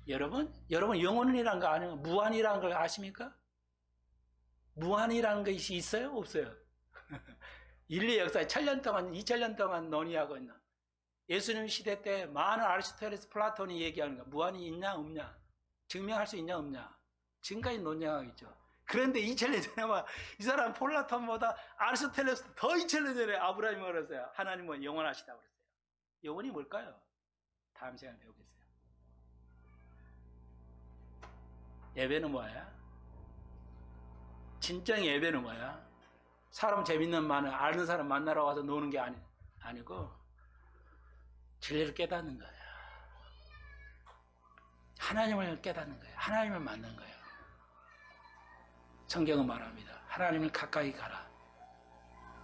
여러분 영원이라는 거 아니에요? 무한이라는 걸 아십니까? 무한이라는 것이 있어요? 없어요? 인류 역사에 1000년 동안, 2000년 동안 논의하고 있는 예수님 시대 때 많은 아리스토텔레스, 플라톤이 얘기하는 거 무한이 있냐 없냐 증명할 수 있냐 없냐 지금까지 논의하고 있죠. 그런데 2000년 전에 이 사람 플라톤보다 아리스토텔레스 더 2000년 전에 아브라함이 그랬어요. 하나님은 영원하시다고 그랬어요. 영원이 뭘까요? 다음 시간에 배우겠어요. 예배는 뭐야? 진정 예배는 뭐야? 사람 재밌는 말은 아는 사람 만나러 와서 노는 게 아니고 진리를 깨닫는 거야. 하나님을 깨닫는 거야. 하나님을 만난 거야. 성경은 말합니다. 하나님을 가까이 가라.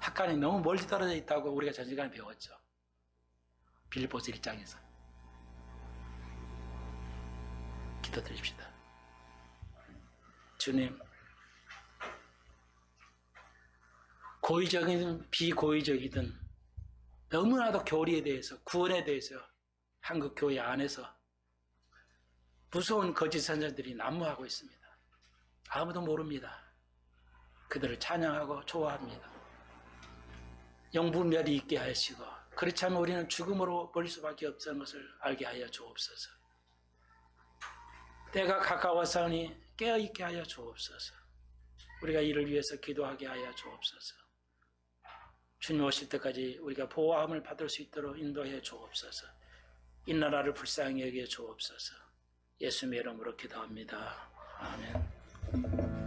하나님이 너무 멀리 떨어져 있다고 우리가 전 시간에 배웠죠. 빌립보서 1장에서. 기도드립시다. 주님, 고의적이든 비고의적이든 너무나도 교리에 대해서, 구원에 대해서 한국 교회 안에서 무서운 거짓 선자들이 난무하고 있습니다. 아무도 모릅니다. 그들을 찬양하고 좋아합니다. 영분별이 있게 하시고 그렇지 않으면 우리는 죽음으로 버릴 수밖에 없다는 것을 알게 하여 주옵소서. 때가 가까워서니 깨어있게 하여 주옵소서. 우리가 이를 위해서 기도하게 하여 주옵소서. 주님 오실 때까지 우리가 보호함을 받을 수 있도록 인도해 주옵소서. 이 나라를 불쌍히 여겨 주옵소서. 예수님의 이름으로 기도합니다. 아멘.